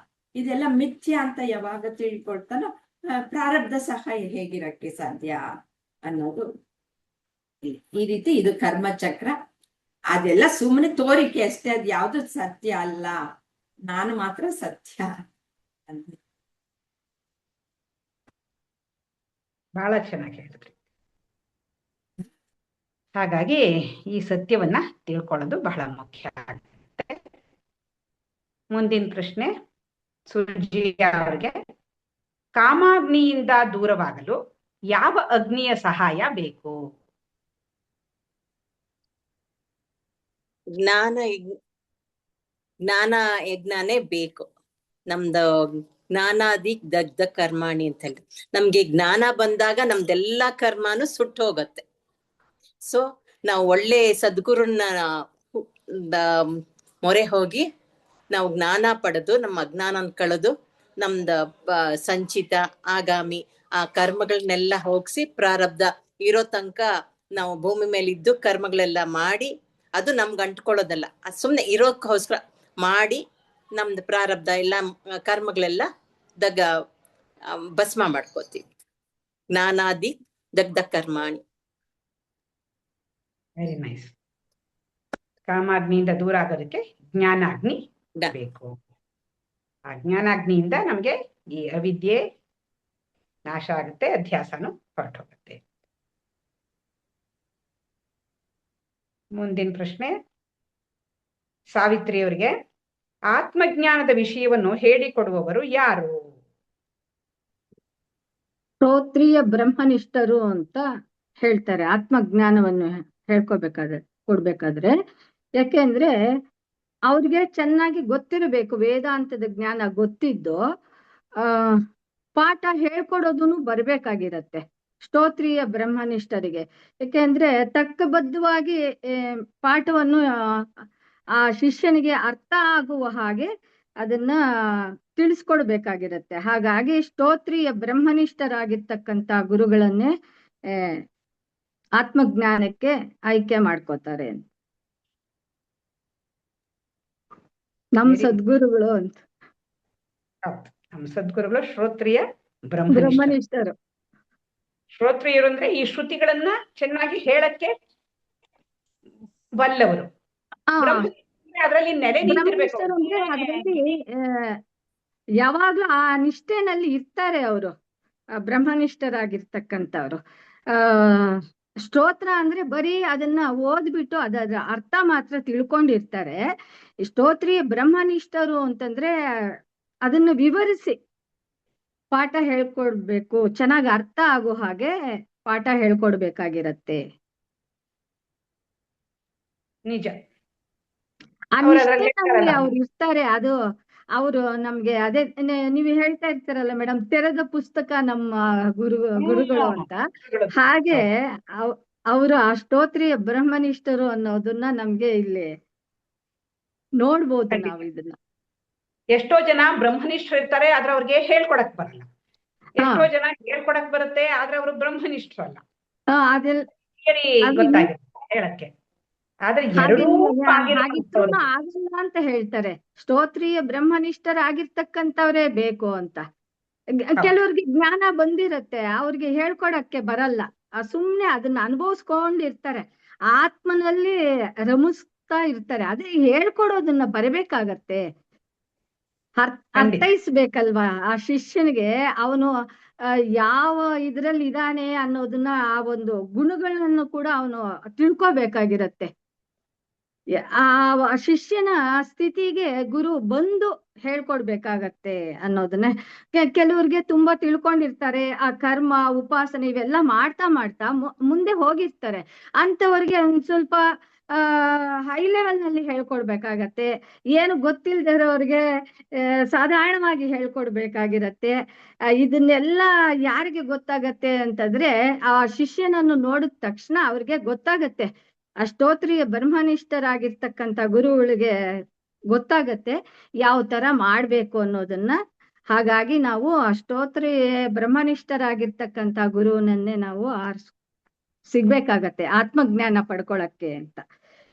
ಇದೆಲ್ಲ ಮಿಥ್ಯ ಅಂತ ಯಾವಾಗ ತಿಳ್ಕೊಳ್ತಾನೋ ಪ್ರಾರಬ್ಧ ಸಹ ಹೇಗಿರಕ್ಕೆ ಸಾಧ್ಯ ಅನ್ನೋದು ಈ ರೀತಿ. ಇದು ಕರ್ಮಚಕ್ರ. ಅದೆಲ್ಲ ಸುಮ್ಮನೆ ತೋರಿಕೆ ಅಷ್ಟೇ, ಅದು ಯಾವ್ದು ಸತ್ಯ ಅಲ್ಲ, ನಾನು ಮಾತ್ರ ಸತ್ಯ ಅಂತ. ಬಹಳ ಚೆನ್ನಾಗಿ ಹೇಳಿದ್ರಿ. ಹಾಗಾಗಿ ಈ ಸತ್ಯವನ್ನ ತಿಳ್ಕೊಳ್ಳೋದು ಬಹಳ ಮುಖ್ಯ ಆಗುತ್ತೆ. ಮುಂದಿನ ಪ್ರಶ್ನೆ ಸುಜಿಯಾ ಅವರಿಗೆ, ಕಾಮಾಗ್ನಿಯಿಂದ ದೂರವಾಗಲು ಯಾವ ಅಗ್ನಿಯ ಸಹಾಯ ಬೇಕು? ಜ್ಞಾನ ಯಜ್ಞಾನೇ ಬೇಕು. ನಮ್ದು ಜ್ಞಾನಾದಿ ದಗ್ಧ ಕರ್ಮಾಣಿ ಅಂತ ಹೇಳಿ, ನಮ್ಗೆ ಜ್ಞಾನ ಬಂದಾಗ ನಮ್ದೆಲ್ಲಾ ಕರ್ಮಾನು ಸುಟ್ಟು ಹೋಗತ್ತೆ. ಸೊ ನಾವು ಒಳ್ಳೆ ಸದ್ಗುರುನ ಮೊರೆ ಹೋಗಿ ನಾವು ಜ್ಞಾನ ಪಡೆದು ನಮ್ಮ ಅಜ್ಞಾನ ಕಳೆದು ನಮ್ದ ಸಂಚಿತ ಆಗಾಮಿ ಆ ಕರ್ಮಗಳನ್ನೆಲ್ಲ ಹೋಗಿಸಿ ಪ್ರಾರಬ್ಧ ಇರೋ ತನಕ ನಾವು ಭೂಮಿ ಮೇಲೆ ಇದ್ದು ಕರ್ಮಗಳೆಲ್ಲ ಮಾಡಿ, ಅದು ನಮ್ಗೆ ಅಂಟ್ಕೊಳ್ಳೋದಲ್ಲ, ಸುಮ್ನೆ ಇರೋಕ್ಕೋಸ್ಕರ ಮಾಡಿ ನಮ್ದು ಪ್ರಾರಬ್ಧ ಎಲ್ಲ ಕರ್ಮಗಳೆಲ್ಲ ಭಸ್ಮ ಮಾಡ್ಕೋತೀವಿ. ಜ್ಞಾನಾದಿ ದಗ್ಧ ಕರ್ಮಾಣಿ. Very nice. ಕಾಮಾಗ್ನಿಯಿಂದ ದೂರ ಆಗೋದಕ್ಕೆ ಜ್ಞಾನಾಗ್ನಿ ಬೇಕು. ಆ ಜ್ಞಾನಾಗ್ನಿಯಿಂದ ನಮ್ಗೆ ಈ ಅವಿದ್ಯೆ ನಾಶ ಆಗುತ್ತೆ, ಅಧ್ಯಾಸನು ಹೊರಟೋಗುತ್ತೆ. ಮುಂದಿನ ಪ್ರಶ್ನೆ ಸಾವಿತ್ರಿ ಅವರಿಗೆ, ಆತ್ಮಜ್ಞಾನದ ವಿಷಯವನ್ನು ಹೇಳಿಕೊಡುವವರು ಯಾರು? ಶ್ರೋತ್ರಿಯ ಬ್ರಹ್ಮನಿಷ್ಠರು ಅಂತ ಹೇಳ್ತಾರೆ ಆತ್ಮಜ್ಞಾನವನ್ನು ಕೊಡ್ಬೇಕಾದ್ರೆ. ಯಾಕೆಂದ್ರೆ ಅವ್ರಿಗೆ ಚೆನ್ನಾಗಿ ಗೊತ್ತಿರಬೇಕು, ವೇದಾಂತದ ಜ್ಞಾನ ಗೊತ್ತಿದ್ದು ಪಾಠ ಹೇಳ್ಕೊಡೋದನ್ನು ಬರ್ಬೇಕಾಗಿರತ್ತೆ ಶ್ರೋತ್ರಿಯ ಬ್ರಹ್ಮನಿಷ್ಠರಿಗೆ. ಯಾಕೆಂದ್ರೆ ತರ್ಕಬದ್ಧವಾಗಿ ಪಾಠವನ್ನು ಆ ಶಿಷ್ಯನಿಗೆ ಅರ್ಥ ಆಗುವ ಹಾಗೆ ಅದನ್ನ ತಿಳಿಸ್ಕೊಡ್ಬೇಕಾಗಿರತ್ತೆ. ಹಾಗಾಗಿ ಶ್ರೋತ್ರಿಯ ಬ್ರಹ್ಮನಿಷ್ಠರಾಗಿರ್ತಕ್ಕಂಥ ಗುರುಗಳನ್ನೇ ಆತ್ಮಜ್ಞಾನಕ್ಕೆ ಆಯ್ಕೆ ಮಾಡ್ಕೋತಾರೆ. ನಮ್ ಸದ್ಗುರುಗಳು ಅಂತ. ನಮ್ಮ ಸದ್ಗುರುಗಳು ಶ್ರೋತ್ರಿಯ ಬ್ರಹ್ಮನಿಷ್ಠರು. ಶ್ರೋತ್ರಿಯರು ಅಂದ್ರೆ ಈ ಶ್ರುತಿಗಳನ್ನ ಚೆನ್ನಾಗಿ ಹೇಳಕ್ಕೆ ಬಲ್ಲವರು. ಅದರಲ್ಲಿ ನೆಲೆ ನಿಂತಿರ್ಬೇಕು. ಅದರಲ್ಲಿ ಯಾವಾಗ್ಲೂ ಆ ನಿಷ್ಠೆನಲ್ಲಿ ಇರ್ತಾರೆ ಅವರು, ಬ್ರಹ್ಮನಿಷ್ಠರಾಗಿರ್ತಕ್ಕಂಥವ್ರು. ಸ್ತೋತ್ರ ಅಂದ್ರೆ ಬರೀ ಅದನ್ನ ಓದ್ಬಿಟ್ಟು ಅದರ ಅರ್ಥ ಮಾತ್ರ ತಿಳ್ಕೊಂಡಿರ್ತಾರೆ. ಸ್ತೋತ್ರಿಯ ಬ್ರಹ್ಮನಿಷ್ಠರು ಅಂತಂದ್ರೆ ಅದನ್ನು ವಿವರಿಸಿ ಪಾಠ ಹೇಳ್ಕೊಡ್ಬೇಕು, ಚೆನ್ನಾಗಿ ಅರ್ಥ ಆಗೋ ಹಾಗೆ ಪಾಠ ಹೇಳ್ಕೊಡ್ಬೇಕಾಗಿರತ್ತೆ. ನಿಜ. ಆ ಅವ್ರು ಅದ್ರಲ್ಲಿ ನಿಷ್ಠೆನಲ್ಲಿ ಹೇಳ್ತಾರಲ್ಲ, ಅವ್ರು ಇರ್ತಾರೆ. ಅದು ಅವರು ನಮ್ಗೆ ಅದೇ ನೀವು ಹೇಳ್ತಾ ಇರ್ತಾರಲ್ಲ ಮೇಡಮ್, ತೆರೆದ ಪುಸ್ತಕ ನಮ್ಮ ಗುರುಗಳು ಅಂತ. ಹಾಗೆ ಅವರು ಆ ಸ್ತೋತ್ರೀಯ ಬ್ರಹ್ಮನಿಷ್ಠರು ಅನ್ನೋದನ್ನ ನಮ್ಗೆ ಇಲ್ಲಿ ನೋಡ್ಬೋದು ನಾವು ಇದನ್ನ. ಎಷ್ಟೋ ಜನ ಬ್ರಹ್ಮನಿಷ್ಠರು ಇರ್ತಾರೆ, ಆದ್ರೆ ಅವ್ರಿಗೆ ಹೇಳ್ಕೊಡಕ್ ಬರಲ್ಲ. ಎಷ್ಟೋ ಜನ ಹೇಳ್ಕೊಡಕ್ ಬರುತ್ತೆ, ಆದ್ರೆ ಅವರು ಬ್ರಹ್ಮನಿಷ್ಠರು ಅಲ್ಲ. ಗೊತ್ತಾಗಿರುತ್ತೆ ಹೇಳಕ್ಕೆ. ಆದ್ರೆ ಎರಡೂ ಹಾಗಿದ್ರು ಆಗಲ್ಲ ಅಂತ ಹೇಳ್ತಾರೆ. ಸ್ತೋತ್ರೀಯ ಬ್ರಹ್ಮನಿಷ್ಠರಾಗಿರ್ತಕ್ಕಂಥವ್ರೇ ಬೇಕು ಅಂತ. ಕೆಲವ್ರಿಗೆ ಜ್ಞಾನ ಬಂದಿರತ್ತೆ, ಅವ್ರಿಗೆ ಹೇಳ್ಕೊಡಕ್ಕೆ ಬರಲ್ಲ, ಸುಮ್ನೆ ಅದನ್ನ ಅನುಭವಿಸ್ಕೊಂಡಿರ್ತಾರೆ, ಆತ್ಮನಲ್ಲಿ ರಮಿಸ್ತಾ ಇರ್ತಾರೆ. ಅದೇ ಹೇಳ್ಕೊಡೋದನ್ನ ಬರಬೇಕಾಗತ್ತೆ, ಅರ್ಥೈಸ್ಬೇಕಲ್ವಾ ಆ ಶಿಷ್ಯನಿಗೆ. ಅವನು ಯಾವ ಇದ್ರಲ್ಲಿ ಇದಾನೆ ಅನ್ನೋದನ್ನ, ಆ ಒಂದು ಗುಣಗಳನ್ನು ಕೂಡ ಅವನು ತಿಳ್ಕೊಬೇಕಾಗಿರತ್ತೆ. ಆ ಶಿಷ್ಯನ ಸ್ಥಿತಿಗೆ ಗುರು ಬಂದು ಹೇಳ್ಕೊಡ್ಬೇಕಾಗತ್ತೆ ಅನ್ನೋದನ್ನ. ಕೆಲವ್ರಿಗೆ ತುಂಬಾ ತಿಳ್ಕೊಂಡಿರ್ತಾರೆ, ಆ ಕರ್ಮ ಉಪಾಸನೆ ಇವೆಲ್ಲ ಮಾಡ್ತಾ ಮಾಡ್ತಾ ಮುಂದೆ ಹೋಗಿರ್ತಾರೆ. ಅಂತವ್ರಿಗೆ ಒಂದ್ ಸ್ವಲ್ಪ ಹೈ ಲೆವೆಲ್ ನಲ್ಲಿ ಹೇಳ್ಕೊಡ್ಬೇಕಾಗತ್ತೆ. ಏನು ಗೊತ್ತಿಲ್ದಿರೋರ್ಗೆ ಸಾಧಾರಣವಾಗಿ ಹೇಳ್ಕೊಡ್ಬೇಕಾಗಿರತ್ತೆ. ಇದನ್ನೆಲ್ಲ ಯಾರಿಗೆ ಗೊತ್ತಾಗತ್ತೆ ಅಂತಂದ್ರೆ, ಆ ಶಿಷ್ಯನನ್ನು ನೋಡಿದ ತಕ್ಷಣ ಅವ್ರಿಗೆ ಗೊತ್ತಾಗತ್ತೆ, ಸ್ತೋತ್ರೀಯ ಬ್ರಹ್ಮನಿಷ್ಠರಾಗಿರ್ತಕ್ಕಂಥ ಗುರುಗಳಿಗೆ ಗೊತ್ತಾಗತ್ತೆ ಯಾವ ತರ ಮಾಡ್ಬೇಕು ಅನ್ನೋದನ್ನ. ಹಾಗಾಗಿ ನಾವು ಸ್ತೋತ್ರೀಯ ಬ್ರಹ್ಮನಿಷ್ಠರಾಗಿರ್ತಕ್ಕಂಥ ಗುರುವನ್ನೇ ನಾವು ಸಿಗ್ಬೇಕಾಗತ್ತೆ ಆತ್ಮಜ್ಞಾನ ಪಡ್ಕೊಳಕ್ಕೆ ಅಂತ.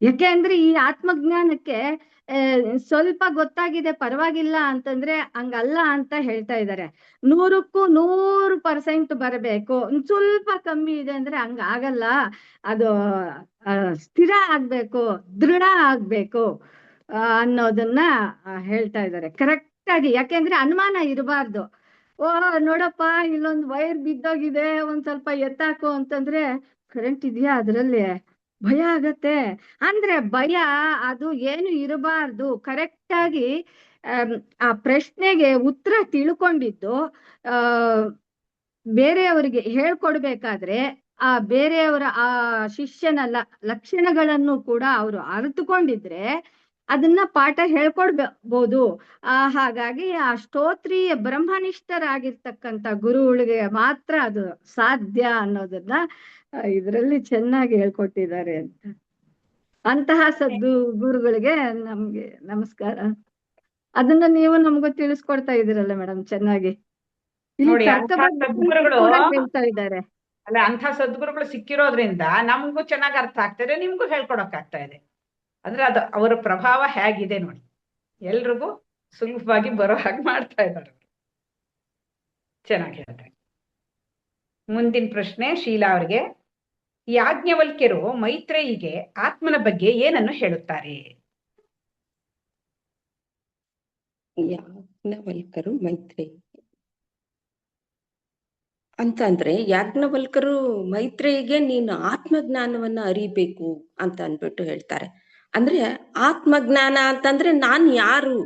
ಯಾಕೆ ಅಂದ್ರೆ ಈ ಆತ್ಮಜ್ಞಾನಕ್ಕೆ ಸ್ವಲ್ಪ ಗೊತ್ತಾಗಿದೆ ಪರವಾಗಿಲ್ಲ ಅಂತಂದ್ರೆ ಹಂಗಲ್ಲ ಅಂತ ಹೇಳ್ತಾ ಇದ್ದಾರೆ. 100% ಬರಬೇಕು, ಸ್ವಲ್ಪ ಕಮ್ಮಿ ಇದೆ ಅಂದ್ರೆ ಹಂಗ ಆಗಲ್ಲ, ಅದು ಸ್ಥಿರ ಆಗ್ಬೇಕು, ದೃಢ ಆಗ್ಬೇಕು ಅನ್ನೋದನ್ನ ಹೇಳ್ತಾ ಇದ್ದಾರೆ ಕರೆಕ್ಟ್ ಆಗಿ. ಯಾಕೆಂದ್ರೆ ಅನುಮಾನ ಇರಬಾರ್ದು. ನೋಡಪ್ಪ ಇಲ್ಲೊಂದು ವೈರ್ ಬಿದ್ದೋಗಿದೆ, ಒಂದ್ ಸ್ವಲ್ಪ ಎತ್ತಾಕು ಅಂತಂದ್ರೆ ಕರೆಂಟ್ ಇದೆಯಾ ಅದ್ರಲ್ಲಿ, ಭಯ ಆಗತ್ತೆ. ಅಂದ್ರೆ ಭಯ ಅದು ಏನು ಇರಬಾರ್ದು. ಕರೆಕ್ಟ್ ಆಗಿ ಆ ಪ್ರಶ್ನೆಗೆ ಉತ್ತರ ತಿಳ್ಕೊಂಡಿದ್ದು ಬೇರೆಯವರಿಗೆ ಹೇಳ್ಕೊಡ್ಬೇಕಾದ್ರೆ ಆ ಬೇರೆಯವರ ಆ ಶಿಷ್ಯನ ಲಕ್ಷಣಗಳನ್ನು ಕೂಡ ಅವರು ಅರಿತುಕೊಂಡಿದ್ರೆ ಅದನ್ನ ಪಾಠ ಹೇಳ್ಕೊಡ್ಬಹುದು. ಹಾಗಾಗಿ ಆ ಸ್ತೋತ್ರೀಯ ಬ್ರಹ್ಮನಿಷ್ಠರಾಗಿರ್ತಕ್ಕಂಥ ಗುರುಗಳಿಗೆ ಮಾತ್ರ ಅದು ಸಾಧ್ಯ ಅನ್ನೋದನ್ನ ಇದರಲ್ಲಿ ಚೆನ್ನಾಗಿ ಹೇಳ್ಕೊಟ್ಟಿದ್ದಾರೆ ಅಂತ. ಅಂತಹ ಗುರುಗಳಿಗೆ ನಮ್ಗೆ ನಮಸ್ಕಾರ. ಅದನ್ನ ನೀವು ನಮಗೂ ತಿಳಿಸ್ಕೊಡ್ತಾ ಇದೀರಲ್ಲ ಮೇಡಮ್ ಚೆನ್ನಾಗಿ. ನೋಡಿ, ಹೇಳ್ತಾ ಇದ್ದಾರೆ. ಅಲ್ಲ, ಅಂಥ ಸದ್ಗುರುಗಳು ಸಿಕ್ಕಿರೋದ್ರಿಂದ ನಮ್ಗೂ ಚೆನ್ನಾಗಿ ಅರ್ಥ ಆಗ್ತದೆ, ನಿಮ್ಗೂ ಹೇಳ್ಕೊಡಕ್ ಆಗ್ತಾ ಇದೆ. ಅಂದ್ರೆ ಅದು ಅವರ ಪ್ರಭಾವ ಹೇಗಿದೆ ನೋಡಿ, ಎಲ್ರಿಗೂ ಸುಲಭವಾಗಿ ಬರೋ ಹಾಗೆ ಮಾಡ್ತಾ ಇದ್ದಾರೆ. ಚೆನ್ನಾಗಿ ಹೇಳ್ತಾರೆ. ಮುಂದಿನ ಪ್ರಶ್ನೆ ಶೀಲಾ ಅವರಿಗೆ. ಯಾಜ್ಞವಲ್ಕ್ಯರು ಮೈತ್ರೇಯಿಗೆ ಆತ್ಮನ ಬಗ್ಗೆ ಏನನ್ನು ಹೇಳುತ್ತಾರೆ? ಯಾಜ್ಞವಲ್ಕರು ಮೈತ್ರೇಯಿ ಅಂತಂದ್ರೆ, ಯಾಜ್ಞವಲ್ಕರು ಮೈತ್ರೇಯಿಗೆ ನೀನು ಆತ್ಮಜ್ಞಾನವನ್ನ ಅರಿಬೇಕು ಅಂತ ಅನ್ಬಿಟ್ಟು ಹೇಳ್ತಾರೆ. ಅಂದ್ರೆ ಆತ್ಮಜ್ಞಾನ ಅಂತಂದ್ರೆ ನಾನ್ ಯಾರು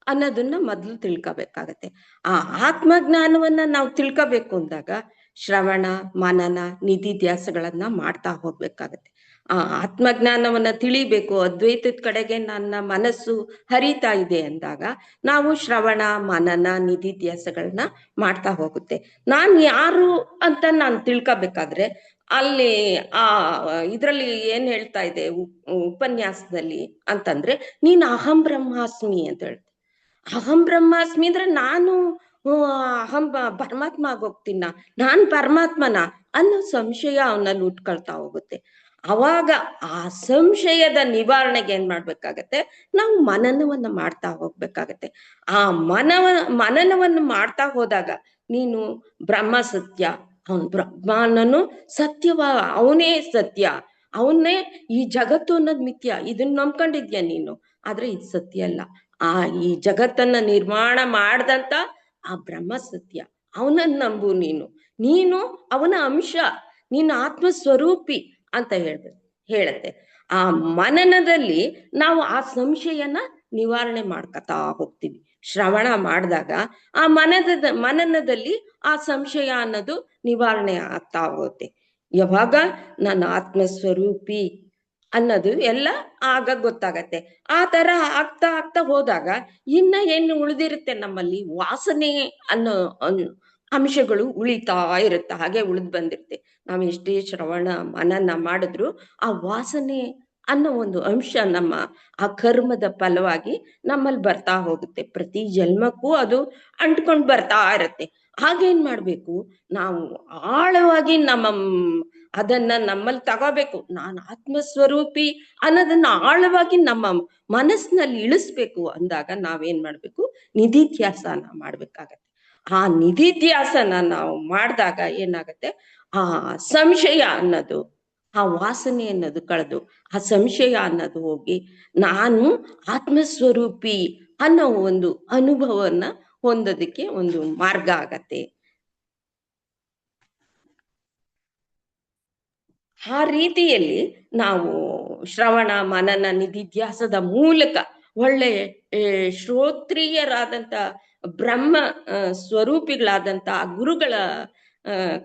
ಅನ್ನೋದನ್ನ ಮೊದ್ಲು ತಿಳ್ಕೊಬೇಕಾಗತ್ತೆ. ಆ ಆತ್ಮಜ್ಞಾನವನ್ನ ನಾವು ತಿಳ್ಕೊಬೇಕು ಅಂದಾಗ ಶ್ರವಣ ಮನನ ನಿಧಿಧ್ಯಾಸಗಳನ್ನ ಮಾಡ್ತಾ ಹೋಗ್ಬೇಕಾಗತ್ತೆ. ಆ ಆತ್ಮಜ್ಞಾನವನ್ನ ತಿಳಿಬೇಕು, ಅದ್ವೈತದ ಕಡೆಗೆ ನನ್ನ ಮನಸ್ಸು ಹರಿತಾ ಇದೆ ಅಂದಾಗ ನಾವು ಶ್ರವಣ ಮನನ ನಿಧಿಧ್ಯಾಸಗಳನ್ನ ಮಾಡ್ತಾ ಹೋಗುತ್ತೆ. ನಾನ್ ಯಾರು ಅಂತ ನಾನು ತಿಳ್ಕೊಬೇಕಾದ್ರೆ ಅಲ್ಲಿ ಇದ್ರಲ್ಲಿ ಏನ್ ಹೇಳ್ತಾ ಇದೆ ಉಪನ್ಯಾಸದಲ್ಲಿ ಅಂತಂದ್ರೆ, ನೀನ್ ಅಹಂ ಬ್ರಹ್ಮಾಸ್ಮಿ ಅಂತ ಹೇಳ್ತೆ. ಅಹಂ ಬ್ರಹ್ಮಾಸ್ಮಿ ಅಂದ್ರೆ ನಾನು ಪರಮಾತ್ಮ ಆಗೋಗ್ತೀನ, ನಾನ್ ಪರಮಾತ್ಮನ ಅನ್ನೋ ಸಂಶಯ ಅವನಲ್ಲಿ ಉಟ್ಕೊಳ್ತಾ ಹೋಗುತ್ತೆ. ಅವಾಗ ಆ ಸಂಶಯದ ನಿವಾರಣೆಗೆ ಏನ್ ಮಾಡ್ಬೇಕಾಗತ್ತೆ, ನಾವು ಮನನವನ್ನ ಮಾಡ್ತಾ ಹೋಗ್ಬೇಕಾಗತ್ತೆ. ಆ ಮನನವನ್ನು ಮಾಡ್ತಾ ಹೋದಾಗ ನೀನು ಬ್ರಹ್ಮ ಸತ್ಯ, ಅವನ್ ಬ್ರಹ್ಮನನು ಸತ್ಯವ, ಅವನೇ ಸತ್ಯ, ಅವನೇ ಈ ಜಗತ್ತು ಅನ್ನೋದ್ ಮಿಥ್ಯ, ಇದನ್ನ ನಂಬ್ಕೊಂಡಿದ್ಯಾ ನೀನು, ಆದ್ರೆ ಇದು ಸತ್ಯ ಅಲ್ಲ. ಈ ಜಗತ್ತನ್ನ ನಿರ್ಮಾಣ ಮಾಡ್ದಂತ ಆ ಬ್ರಹ್ಮ ಸತ್ಯ, ಅವನನ್ನ ನಂಬು. ನೀನು ಅವನ ಅಂಶ, ನೀನು ಆತ್ಮಸ್ವರೂಪಿ ಅಂತ ಹೇಳತ್ತೆ. ಆ ಮನನದಲ್ಲಿ ನಾವು ಆ ಸಂಶಯನ ನಿವಾರಣೆ ಮಾಡ್ಕೊತಾ ಹೋಗ್ತೀವಿ. ಶ್ರವಣ ಮಾಡಿದಾಗ ಆ ಮನನದಲ್ಲಿ ಆ ಸಂಶಯ ಅನ್ನೋದು ನಿವಾರಣೆ ಆಗ್ತಾ ಹೋಗುತ್ತೆ. ಯಾವಾಗ ನಾನು ಆತ್ಮಸ್ವರೂಪಿ ಅನ್ನೋದು ಎಲ್ಲ ಆಗ ಗೊತ್ತಾಗತ್ತೆ. ಆ ತರ ಆಗ್ತಾ ಆಗ್ತಾ ಹೋದಾಗ ಇನ್ನ ಏನು ಉಳಿದಿರುತ್ತೆ ನಮ್ಮಲ್ಲಿ, ವಾಸನೆ ಅನ್ನೋ ಅಂಶಗಳು ಉಳಿತಾ ಇರುತ್ತೆ, ಹಾಗೆ ಉಳಿದ್ ಬಂದಿರುತ್ತೆ. ನಾವು ಎಷ್ಟೇ ಶ್ರವಣ ಮನನ ಮಾಡಿದ್ರು ಆ ವಾಸನೆ ಅನ್ನೋ ಒಂದು ಅಂಶ ನಮ್ಮ ಆ ಕರ್ಮದ ಫಲವಾಗಿ ನಮ್ಮಲ್ಲಿ ಬರ್ತಾ ಹೋಗುತ್ತೆ. ಪ್ರತಿ ಜನ್ಮಕ್ಕೂ ಅದು ಅಂಟ್ಕೊಂಡ್ ಬರ್ತಾ ಇರತ್ತೆ. ಹಾಗೇನ್ ಮಾಡ್ಬೇಕು, ನಾವು ಆಳವಾಗಿ ಅದನ್ನ ನಮ್ಮಲ್ಲಿ ತಗೋಬೇಕು. ನಾನು ಆತ್ಮಸ್ವರೂಪಿ ಅನ್ನೋದನ್ನ ಆಳವಾಗಿ ನಮ್ಮ ಮನಸ್ಸಿನಲ್ಲಿ ಇಳಿಸ್ಬೇಕು ಅಂದಾಗ ನಾವೇನ್ ಮಾಡ್ಬೇಕು, ನಿಧಿಧ್ಯಾಸನ ಮಾಡ್ಬೇಕಾಗತ್ತೆ. ಆ ನಿಧಿಧ್ಯಾಸನ ನಾವು ಮಾಡಿದಾಗ ಏನಾಗತ್ತೆ, ಆ ಸಂಶಯ ಅನ್ನೋದು, ಆ ವಾಸನೆ ಅನ್ನೋದು ಕಳೆದು ಆ ಸಂಶಯ ಅನ್ನೋದು ಹೋಗಿ ನಾನು ಆತ್ಮಸ್ವರೂಪಿ ಅನ್ನೋ ಒಂದು ಅನುಭವನ ಹೊಂದೋದಕ್ಕೆ ಒಂದು ಮಾರ್ಗ ಆಗತ್ತೆ. ಆ ರೀತಿಯಲ್ಲಿ ನಾವು ಶ್ರವಣ ಮನನ ನಿಧಿಧ್ಯಾಸದ ಮೂಲಕ ಒಳ್ಳೆ ಶ್ರೋತ್ರಿಯರಾದಂತ ಬ್ರಹ್ಮ ಸ್ವರೂಪಿಗಳಾದಂತ ಗುರುಗಳ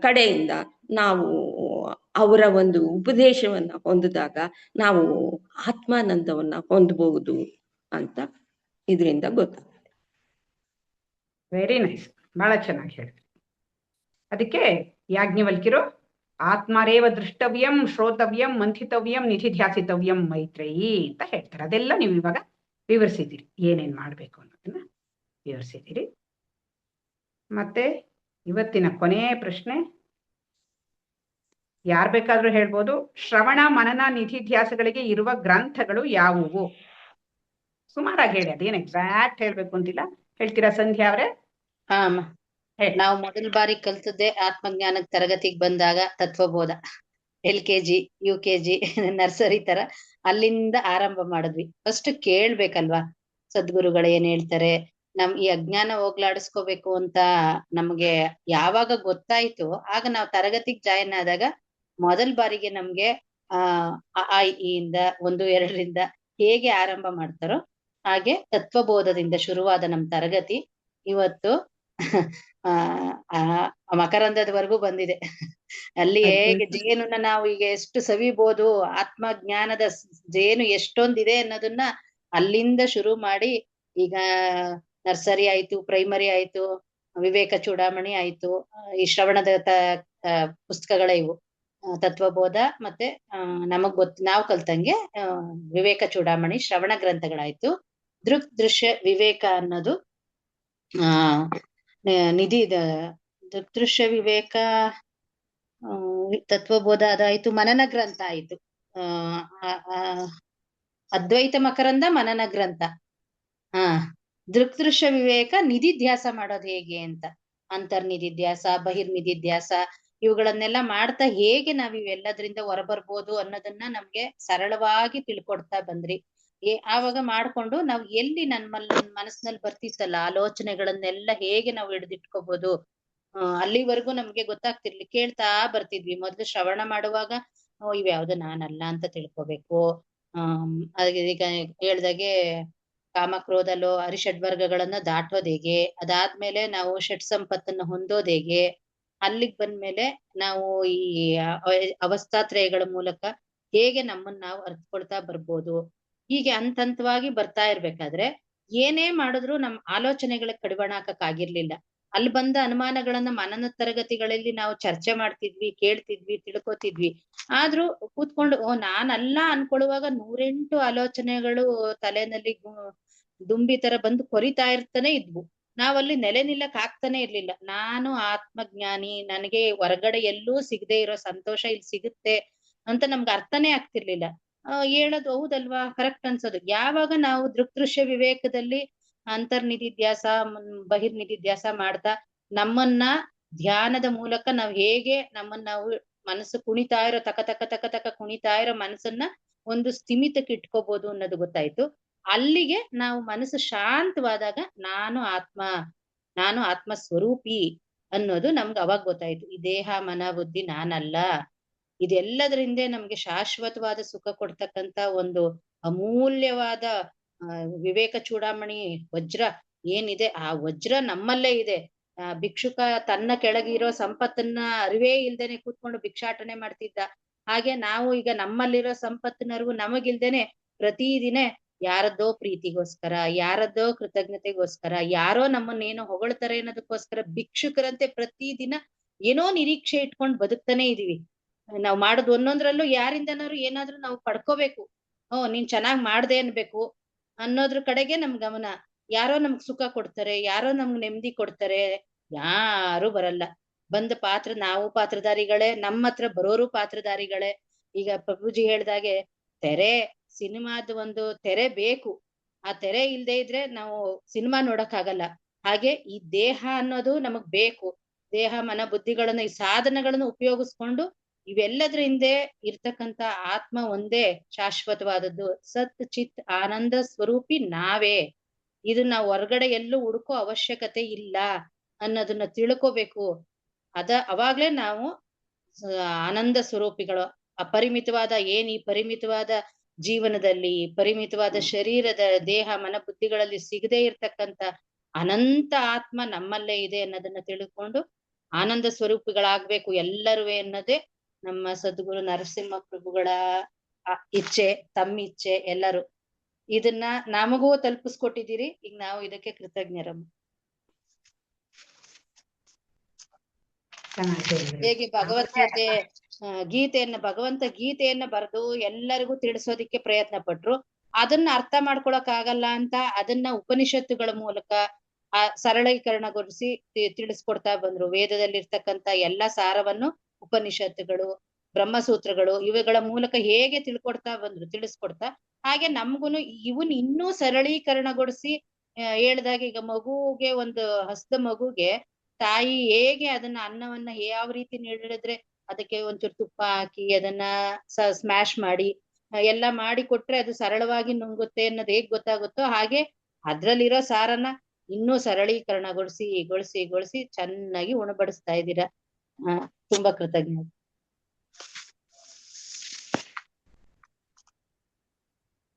ಕಡೆಯಿಂದ ನಾವು ಅವರ ಒಂದು ಉಪದೇಶವನ್ನ ಹೊಂದಿದಾಗ ನಾವು ಆತ್ಮಾನಂದವನ್ನ ಹೊಂದಬಹುದು ಅಂತ ಇದರಿಂದ ಗೊತ್ತಾಗುತ್ತೆ. ವೆರಿ ನೈಸ್, ಬಹಳ ಚೆನ್ನಾಗಿ ಹೇಳಿದ್ರಿ. ಅದಕ್ಕೆ ಯಾಜ್ಞವಲ್ಕ್ಯರು ಆತ್ಮರೇವ ದೃಷ್ಟವ್ಯಂ ಶ್ರೋತವ್ಯಂ ಮಂಥಿತವ್ಯಂ ನಿಧಿಧ್ಯಾಸಿತವ್ಯಂ ಮೈತ್ರೇಯಿ ಅಂತ ಹೇಳ್ತಾರೆ. ಅದೆಲ್ಲ ನೀವು ಇವಾಗ ವಿವರಿಸಿದ್ದೀರಿ, ಏನೇನ್ ಮಾಡ್ಬೇಕು ಅನ್ನೋದನ್ನ ವಿವರಿಸಿದ್ದೀರಿ. ಮತ್ತೆ ಇವತ್ತಿನ ಕೊನೆಯ ಪ್ರಶ್ನೆ, ಯಾರ್ ಬೇಕಾದ್ರೂ ಹೇಳ್ಬೋದು. ಶ್ರವಣ ಮನನ ನಿಧಿಧ್ಯಾಸಗಳಿಗೆ ಇರುವ ಗ್ರಂಥಗಳು ಯಾವುವು? ಸುಮಾರಾಗಿ ಹೇಳಿ, ಅದೇನು ಎಕ್ಸಾಕ್ಟ್ ಹೇಳ್ಬೇಕು ಅಂತಿಲ್ಲ. ಹೇಳ್ತೀರಾ ಸಂಧ್ಯಾ ಅವರೇ? ಹಾ, ನಾವು ಮೊದಲ ಬಾರಿ ಕಲ್ತದ್ದೆ ಆತ್ಮಜ್ಞಾನದ ತರಗತಿಗೆ ಬಂದಾಗ ತತ್ವಬೋಧ, LKG UKG ನರ್ಸರಿ ತರ ಅಲ್ಲಿಂದ ಆರಂಭ ಮಾಡಿದ್ವಿ. ಫಸ್ಟ್ ಕೇಳ್ಬೇಕಲ್ವಾ ಸದ್ಗುರುಗಳು ಏನ್ ಹೇಳ್ತಾರೆ. ಈ ಅಜ್ಞಾನ ಹೋಗ್ಲಾಡಿಸ್ಕೋಬೇಕು ಅಂತ ನಮ್ಗೆ ಯಾವಾಗ ಗೊತ್ತಾಯ್ತು, ಆಗ ನಾವು ತರಗತಿಗೆ ಜಾಯಿನ್ ಆದಾಗ ಮೊದಲ ಬಾರಿಗೆ ನಮ್ಗೆ ಆ ಇಂದ 1, 2ರಿಂದ ಹೇಗೆ ಆರಂಭ ಮಾಡ್ತಾರೋ ಹಾಗೆ ತತ್ವಬೋಧದಿಂದ ಶುರುವಾದ ನಮ್ ತರಗತಿ ಇವತ್ತು ಮಕರಂದದವರೆಗೂ ಬಂದಿದೆ. ಅಲ್ಲಿ ಹೇಗೆ ಜೇನುನ ನಾವು ಈಗ ಎಷ್ಟು ಸವಿಬೋದು, ಆತ್ಮಜ್ಞಾನದ ಜೇನು ಎಷ್ಟೊಂದಿದೆ ಅನ್ನೋದನ್ನ ಅಲ್ಲಿಂದ ಶುರು ಮಾಡಿ ಈಗ ನರ್ಸರಿ ಆಯ್ತು, ಪ್ರೈಮರಿ ಆಯ್ತು, ವಿವೇಕ ಚೂಡಾಮಣಿ ಆಯ್ತು, ಈ ಶ್ರವಣದ ಪುಸ್ತಕಗಳ ಇವು ತತ್ವಬೋಧ, ಮತ್ತೆ ನಾವು ಕಲ್ತಂಗೆ ವಿವೇಕ ಚೂಡಾಮಣಿ ಶ್ರವಣ ಗ್ರಂಥಗಳಾಯ್ತು. ದೃಕ್ ದೃಶ್ಯ ವಿವೇಕ ಅನ್ನೋದು ದೃಶ್ಯ ವಿವೇಕ ತತ್ವಬೋಧ ಅದಾಯ್ತು. ಮನನ ಗ್ರಂಥ ಆಯ್ತು, ಅದ್ವೈತ ಮಕರಂದ ಮನನ ಗ್ರಂಥ. ದೃಕ್ದೃಶ್ಯ ವಿವೇಕ ನಿಧಿಧ್ಯಾಸ ಮಾಡೋದು ಹೇಗೆ ಅಂತ, ಅಂತರ್ನಿಧಿಧ್ಯಾಸ, ಬಹಿರ್ನಿಧಿಧ್ಯಾಸ ಇವುಗಳನ್ನೆಲ್ಲ ಮಾಡ್ತಾ ಹೇಗೆ ನಾವ್ ಇವೆಲ್ಲದ್ರಿಂದ ಹೊರಬರ್ಬೋದು ಅನ್ನೋದನ್ನ ನಮ್ಗೆ ಸರಳವಾಗಿ ತಿಳ್ಕೊಡ್ತಾ ಬಂದ್ರಿ. ಆವಾಗ ಮಾಡ್ಕೊಂಡು ನಾವ್ ಎಲ್ಲಿ ನನ್ ಮನಸ್ಸಿನಲ್ಲಿ ಬರ್ತಿತ್ತಲ್ಲ ಆಲೋಚನೆಗಳನ್ನೆಲ್ಲ ಹೇಗೆ ನಾವು ಹಿಡಿದಿಟ್ಕೋಬಹುದು, ಅಲ್ಲಿವರೆಗೂ ನಮ್ಗೆ ಗೊತ್ತಾಗ್ತಿರ್ಲಿ, ಕೇಳ್ತಾ ಬರ್ತಿದ್ವಿ. ಮೊದ್ಲು ಶ್ರವಣ ಮಾಡುವಾಗ ಇವ್ಯಾವ್ದು ನಾನಲ್ಲ ಅಂತ ತಿಳ್ಕೊಬೇಕು. ಈಗ ಹೇಳ್ದಾಗೆ ಕಾಮಕ್ರೋಧಲು ಅರಿಷಡ್ವರ್ಗಗಳನ್ನ ದಾಟೋದ್ ಹೇಗೆ, ಅದಾದ್ಮೇಲೆ ನಾವು ಷಟ್ ಸಂಪತ್ತನ್ನ ಹೊಂದೋದ್ ಹೇಗೆ, ಅಲ್ಲಿಗ್ ಬಂದ್ಮೇಲೆ ನಾವು ಈ ಅವಸ್ಥಾತ್ರಯಗಳ ಮೂಲಕ ಹೇಗೆ ನಮ್ಮನ್ನ ನಾವು ಅರ್ಥಕೊಳ್ತಾ ಬರ್ಬೋದು. ಹೀಗೆ ಹಂತವಾಗಿ ಬರ್ತಾ ಇರ್ಬೇಕಾದ್ರೆ ಏನೇ ಮಾಡಿದ್ರು ನಮ್ ಆಲೋಚನೆಗಳಿಗೆ ಕಡಿವಾಣ ಹಾಕಕ್ ಆಗಿರ್ಲಿಲ್ಲ. ಅಲ್ಲಿ ಬಂದ ಅನುಮಾನಗಳನ್ನ ಮನನ ತರಗತಿಗಳಲ್ಲಿ ನಾವು ಚರ್ಚೆ ಮಾಡ್ತಿದ್ವಿ, ಕೇಳ್ತಿದ್ವಿ, ತಿಳ್ಕೊತಿದ್ವಿ. ಆದ್ರೂ ಕೂತ್ಕೊಂಡು ನಾನಲ್ಲ ಅನ್ಕೊಳ್ಳುವಾಗ 108 ಆಲೋಚನೆಗಳು ತಲೆನಲ್ಲಿ ದುಂಬಿ ತರ ಬಂದು ಕೊರಿತಾ ಇರ್ತಾನೆ ಇದ್ವು. ನಾವಲ್ಲಿ ನೆಲೆ ನಿಲ್ಲಕ್ ಆಗ್ತಾನೆ ಇರ್ಲಿಲ್ಲ. ನಾನು ಆತ್ಮಜ್ಞಾನಿ, ನನಗೆ ಹೊರಗಡೆ ಎಲ್ಲೂ ಸಿಗದೆ ಇರೋ ಸಂತೋಷ ಇಲ್ಲಿ ಸಿಗುತ್ತೆ ಅಂತ ನಮ್ಗೆ ಅರ್ಥನೇ ಆಗ್ತಿರ್ಲಿಲ್ಲ. ಹೇಳೋದು ಹೌದಲ್ವಾ, ಕರೆಕ್ಟ್ ಅನ್ಸೋದು. ಯಾವಾಗ ನಾವು ದೃಕ್ದೃಶ್ಯ ವಿವೇಕದಲ್ಲಿ ಅಂತರ್ನಿಧಿಧ್ಯಾಸ ಬಹಿರ್ನಿಧಿಧ್ಯಾಸ ಮಾಡ್ತಾ ನಮ್ಮನ್ನ ಧ್ಯಾನದ ಮೂಲಕ ನಾವ್ ಹೇಗೆ ನಮ್ಮನ್ನ ನಾವು ಮನಸ್ಸು ಕುಣಿತಾ ಇರೋ ತಕ ಕುಣಿತಾ ಇರೋ ಮನಸ್ಸನ್ನ ಒಂದು ಸ್ಥಿಮಿತಕ್ಕೆ ಇಟ್ಕೋಬಹುದು ಅನ್ನೋದು ಗೊತ್ತಾಯ್ತು. ಅಲ್ಲಿಗೆ ನಾವು ಮನಸ್ಸು ಶಾಂತವಾದಾಗ ನಾನು ಆತ್ಮ ಸ್ವರೂಪಿ ಅನ್ನೋದು ನಮ್ಗೆ ಅವಾಗ ಗೊತ್ತಾಯ್ತು. ಈ ದೇಹ ಮನ ಬುದ್ಧಿ ನಾನಲ್ಲ, ಇದೆಲ್ಲದರಿಂದ ನಮ್ಗೆ ಶಾಶ್ವತವಾದ ಸುಖ ಕೊಡ್ತಕ್ಕಂತ ಒಂದು ಅಮೂಲ್ಯವಾದ ವಿವೇಕ ಚೂಡಾಮಣಿ ವಜ್ರ ಏನಿದೆ, ಆ ವಜ್ರ ನಮ್ಮಲ್ಲೇ ಇದೆ. ಭಿಕ್ಷುಕ ತನ್ನ ಕೆಳಗಿರೋ ಸಂಪತ್ತನ್ನ ಅರಿವೇ ಇಲ್ದೇನೆ ಕೂತ್ಕೊಂಡು ಭಿಕ್ಷಾಟನೆ ಮಾಡ್ತಿದ್ದ. ಹಾಗೆ ನಾವು ಈಗ ನಮ್ಮಲ್ಲಿರೋ ಸಂಪತ್ತಿನರಿವು ನಮಗಿಲ್ದೇನೆ ಪ್ರತಿದಿನ ಯಾರದ್ದೋ ಪ್ರೀತಿಗೋಸ್ಕರ, ಯಾರದ್ದೋ ಕೃತಜ್ಞತೆಗೋಸ್ಕರ, ಯಾರೋ ನಮ್ಮನ್ನೇನೋ ಹೊಗಳ್ತಾರೆ ಅನ್ನೋದಕ್ಕೋಸ್ಕರ ಭಿಕ್ಷುಕರಂತೆ ಪ್ರತಿದಿನ ಏನೋ ನಿರೀಕ್ಷೆ ಇಟ್ಕೊಂಡು ಬದುಕ್ತಾನೆ ಇದೀವಿ. ನಾವ್ ಮಾಡೋದು ಒಂದೊಂದ್ರಲ್ಲೂ ಯಾರಿಂದನಾದ್ರು ಏನಾದ್ರೂ ನಾವು ಪಡ್ಕೋಬೇಕು, ನೀನ್ ಚೆನ್ನಾಗ್ ಮಾಡ್ದೆ ಅನ್ಬೇಕು ಅನ್ನೋದ್ರ ಕಡೆಗೆ ನಮ್ ಗಮನ. ಯಾರೋ ನಮ್ಗ್ ಸುಖ ಕೊಡ್ತಾರೆ, ಯಾರೋ ನಮ್ಗ್ ನೆಮ್ಮದಿ ಕೊಡ್ತಾರೆ, ಯಾರು ಬರಲ್ಲ. ಬಂದ ನಾವು ಪಾತ್ರಧಾರಿಗಳೇ, ನಮ್ಮ ಹತ್ರ ಬರೋರು ಪಾತ್ರಧಾರಿಗಳೇ. ಈಗ ಪ್ರಭುಜಿ ಹೇಳ್ದಾಗೆ ಸಿನಿಮಾದ ಒಂದು ತೆರೆ ಬೇಕು. ಆ ತೆರೆ ಇಲ್ದೇ ಇದ್ರೆ ನಾವು ಸಿನಿಮಾ ನೋಡಕ್ ಆಗಲ್ಲ. ಹಾಗೆ ಈ ದೇಹ ಅನ್ನೋದು ನಮಗ್ ಬೇಕು. ದೇಹ, ಮನ, ಬುದ್ಧಿಗಳನ್ನ, ಈ ಸಾಧನಗಳನ್ನ ಉಪಯೋಗಿಸ್ಕೊಂಡು ಇವೆಲ್ಲದ್ರ ಹಿಂದೆ ಇರ್ತಕ್ಕಂತ ಆತ್ಮ ಒಂದೇ ಶಾಶ್ವತವಾದದ್ದು. ಸತ್ ಚಿತ್ ಆನಂದ ಸ್ವರೂಪಿ ನಾವೇ. ಇದನ್ನ ಹೊರ್ಗಡೆ ಎಲ್ಲೂ ಹುಡುಕೋ ಅವಶ್ಯಕತೆ ಇಲ್ಲ ಅನ್ನೋದನ್ನ ತಿಳ್ಕೋಬೇಕು. ಅವಾಗ್ಲೇ ನಾವು ಆನಂದ ಸ್ವರೂಪಿಗಳು. ಅಪರಿಮಿತವಾದ ಈ ಪರಿಮಿತವಾದ ಜೀವನದಲ್ಲಿ, ಪರಿಮಿತವಾದ ಶರೀರದ ದೇಹ, ಮನ, ಬುದ್ಧಿಗಳಲ್ಲಿ ಸಿಗದೆ ಇರ್ತಕ್ಕಂತ ಅನಂತ ಆತ್ಮ ನಮ್ಮಲ್ಲೇ ಇದೆ ಅನ್ನೋದನ್ನ ತಿಳ್ಕೊಂಡು ಆನಂದ ಸ್ವರೂಪಿಗಳಾಗ್ಬೇಕು ಎಲ್ಲರೂ ಅನ್ನೋದೇ ನಮ್ಮ ಸದ್ಗುರು ನರಸಿಂಹ ಪ್ರಭುಗಳ ಇಚ್ಛೆ, ತಮ್ಮ ಇಚ್ಛೆ. ಎಲ್ಲರೂ ಇದನ್ನ ನಮಗೂ ತಲುಪಿಸ್ಕೊಟ್ಟಿದ್ದೀರಿ. ಈಗ ನಾವು ಇದಕ್ಕೆ ಕೃತಜ್ಞರಮ್ಮ. ಹೇಗೆ ಭಗವದ್ಗೀತೆ ಭಗವಂತ ಗೀತೆಯನ್ನ ಬರೆದು ಎಲ್ಲರಿಗೂ ತಿಳಿಸೋದಿಕ್ಕೆ ಪ್ರಯತ್ನ ಪಟ್ರು. ಅದನ್ನ ಅರ್ಥ ಮಾಡ್ಕೊಳಕ್ ಆಗಲ್ಲ ಅಂತ ಅದನ್ನ ಉಪನಿಷತ್ತುಗಳ ಮೂಲಕ ಸರಳೀಕರಣಗೊಳಿಸಿ ತಿಳಿಸ್ಕೊಡ್ತಾ ಬಂದ್ರು. ವೇದದಲ್ಲಿ ಇರ್ತಕ್ಕಂತ ಎಲ್ಲಾ ಸಾರವನ್ನು ಉಪನಿಷತ್ತುಗಳು, ಬ್ರಹ್ಮಸೂತ್ರಗಳು ಇವುಗಳ ಮೂಲಕ ಹೇಗೆ ತಿಳಿಸ್ಕೊಡ್ತಾ ಹಾಗೆ ನಮ್ಗುನು ಇವನ್ ಇನ್ನೂ ಸರಳೀಕರಣಗೊಳಿಸಿ ಹೇಳ್ದಾಗ, ಈಗ ಮಗುಗೆ ಒಂದು ಹಸ್ದ ಮಗುಗೆ ತಾಯಿ ಹೇಗೆ ಅದನ್ನ ಅನ್ನವನ್ನ ಯಾವ ರೀತಿ ನೀಡಿದ್ರೆ ಅದಕ್ಕೆ ಒಂಚೂರು ತುಪ್ಪ ಹಾಕಿ ಅದನ್ನ ಸ್ಮ್ಯಾಶ್ ಮಾಡಿ ಎಲ್ಲ ಮಾಡಿ ಕೊಟ್ರೆ ಅದು ಸರಳವಾಗಿ ನುಂಗುತ್ತೆ ಅನ್ನೋದು ಹೇಗ್ ಗೊತ್ತಾಗುತ್ತೋ, ಹಾಗೆ ಅದ್ರಲ್ಲಿರೋ ಸಾರನ ಇನ್ನೂ ಸರಳೀಕರಣಗೊಳಿಸಿ ಚೆನ್ನಾಗಿ ಉಣಬಡಿಸ್ತಾ ಇದ್ದೀರಾ. ತುಂಬಾ ಕೃತಜ್ಞ.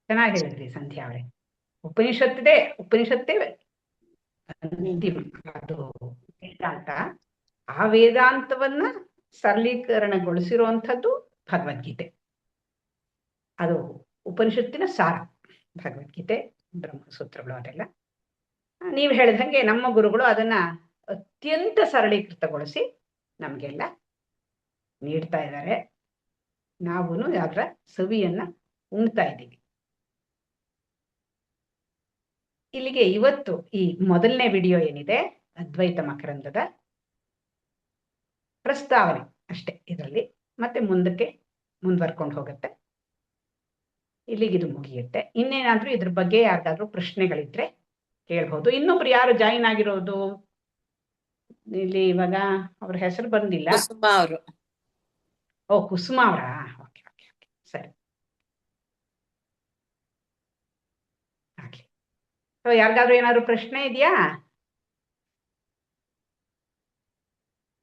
ಚೆನ್ನಾಗಿ ಹೇಳಿದ್ರಿ ಸಂಧ್ಯಾ ಅವರೇ. ಉಪನಿಷತ್ತೇ ಅದು ವೇದಾಂತ. ಆ ವೇದಾಂತವನ್ನ ಸರಳೀಕರಣಗೊಳಿಸಿರುವಂಥದ್ದು ಭಗವದ್ಗೀತೆ. ಅದು ಉಪನಿಷತ್ತಿನ ಸಾರ. ಭಗವದ್ಗೀತೆ, ಬ್ರಹ್ಮಸೂತ್ರಗಳು ಅದೆಲ್ಲ ನೀವು ಹೇಳಿದಂಗೆ ನಮ್ಮ ಗುರುಗಳು ಅದನ್ನ ಅತ್ಯಂತ ಸರಳೀಕೃತಗೊಳಿಸಿ ನಮಗೆಲ್ಲ ನೀಡ್ತಾ ಇದ್ದಾರೆ. ನಾವು ಅದರ ಸವಿಯನ್ನ ಉಣ್ತಾ ಇದ್ದೀವಿ. ಇಲ್ಲಿಗೆ ಇವತ್ತು ಈ ಮೊದಲನೇ ವಿಡಿಯೋ ಏನಿದೆ ಅದ್ವೈತ ಮಕರಂದದ ಪ್ರಸ್ತಾವನೆ ಅಷ್ಟೇ ಇದರಲ್ಲಿ. ಮತ್ತೆ ಮುಂದಕ್ಕೆ ಮುಂದುವರ್ಕೊಂಡು ಹೋಗುತ್ತೆ. ಇಲ್ಲಿಗಿದು ಮುಗಿಯುತ್ತೆ. ಇನ್ನೇನಾದ್ರೂ ಇದ್ರ ಬಗ್ಗೆ ಯಾರಿಗಾದ್ರೂ ಪ್ರಶ್ನೆಗಳಿದ್ರೆ ಕೇಳ್ಬೋದು. ಇನ್ನೊಬ್ರು ಯಾರು ಜಾಯಿನ್ ಆಗಿರೋದು ಇಲ್ಲಿ ಇವಾಗ ಅವ್ರ ಹೆಸರು ಬಂದಿಲ್ಲ. ಕುಸುಮಾ ಅವರು. ಓ, ಕುಸುಮಾ ಅವರಾ? ಓಕೆ ಓಕೆ ಓಕೆ, ಸರಿ. ಯಾರಿಗಾದ್ರೂ ಏನಾದ್ರು ಪ್ರಶ್ನೆ ಇದೆಯಾ?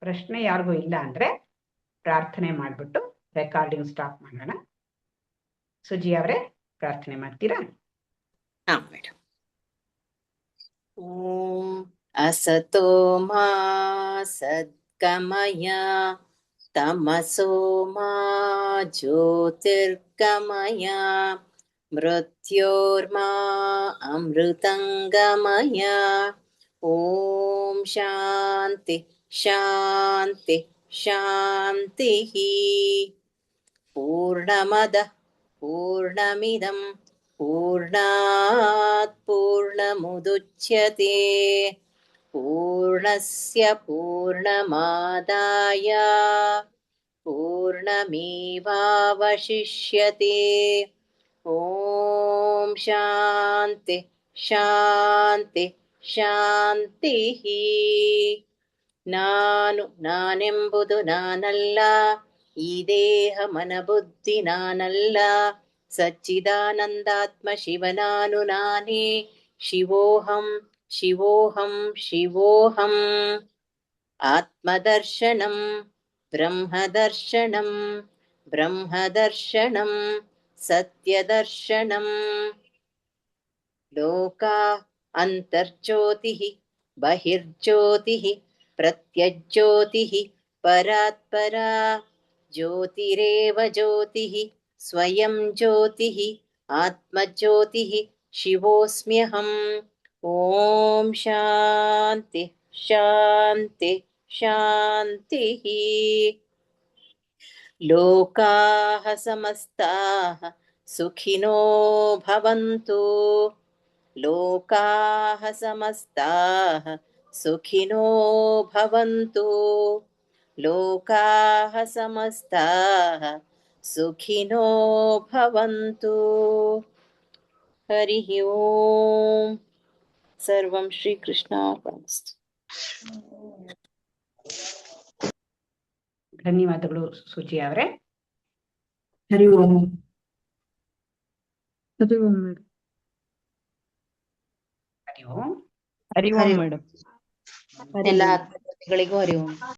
ಪ್ರಶ್ನೆ ಯಾರಿಗೂ ಇಲ್ಲ ಅಂದ್ರೆ ಪ್ರಾರ್ಥನೆ ಮಾಡ್ಬಿಟ್ಟು ರೆಕಾರ್ಡಿಂಗ್ ಸ್ಟಾಪ್ ಮಾಡೋಣ. ಸುಜಿ ಅವರೇ ಪ್ರಾರ್ಥನೆ ಮಾಡ್ತೀರಾ? ಹಾ ಮೇಡಮ್. ಓಂ ಅಸತೋ ಮಾ ಸದ್ಗಮಯ ತಮಸೋ ಮಾ ಜ್ಯೋತಿರ್ಗಮಯ ಮೃತ್ಯೋರ್ಮಾ ಅಮೃತಂಗಮಯ. ಓಂ ಶಾಂತಿ ಶಾಂತಿ ಶಾಂತಿ. ಪೂರ್ಣಮದ ಪೂರ್ಣಮಿದಂ ಪೂರ್ಣಾತ್ ಪೂರ್ಣಮುದುಚ್ಯತೆ ಪೂರ್ಣಸ್ಯ ಪೂರ್ಣಮಾದಾಯ ಪೂರ್ಣಮೇವಾವಶಿಷ್ಯತೆ. ಓಂ ಶಾಂತಿ ಶಾಂತಿ ಶಾಂತಿ. ನಾನೆಂಬುದು ನಾನಲ್ಲ, ಈ ದೇಹ ಮನಬುದ್ಧಿ ನಾನಲ್ಲ, ಸಚ್ಚಿದಾನಂದಾತ್ಮ ಶಿವನಾನು ನಾನೇ. ಶಿವೋಹಂ ಶಿವೋಹಂ ಶಿವೋಹಂ. ಆತ್ಮದರ್ಶನಂ ಬ್ರಹ್ಮದರ್ಶನಂ ಬ್ರಹ್ಮದರ್ಶನಂ ಸತ್ಯದರ್ಶನಂ. ಲೋಕಾ ಅಂತರ್ಜ್ಯೋತಿಃ ಬಹಿರ್ಜ್ಯೋತಿಃ ಪ್ರತ್ಯಜ್ಯೋತಿಃ ಪರಾತ್ಪರಾ ज्योतिरेव ज्योतिः स्वयं ज्योतिः आत्मज्योतिः शिवोऽस्म्यहम्। ॐ शान्ति शान्ति शान्तिः। लोकाः समस्ताः सुखिनो भवन्तु। लोकाः समस्ताः सुखिनो भवन्तु। लोकाः समस्ताः सुखिनो भवन्तु। हरिः ओम्। सर्वं श्रीकृष्णार्पणमस्तु। ಧನ್ಯವಾದಗಳು ಸುಜಿ ಅವರೇ. ಹರಿ ಓಂ. ಹರಿ ಓಂ ಮೇಡಮ್. ಹರಿ ಓಂ. ಹರಿ ಓಂ ಹರಿ ಓಂ. ಮೇಡಮ್. ಎಲ್ಲ ಆತ್ಮಜ್ಯೋತಿಗಳಿಗೂ ಹರಿ ಓಂ.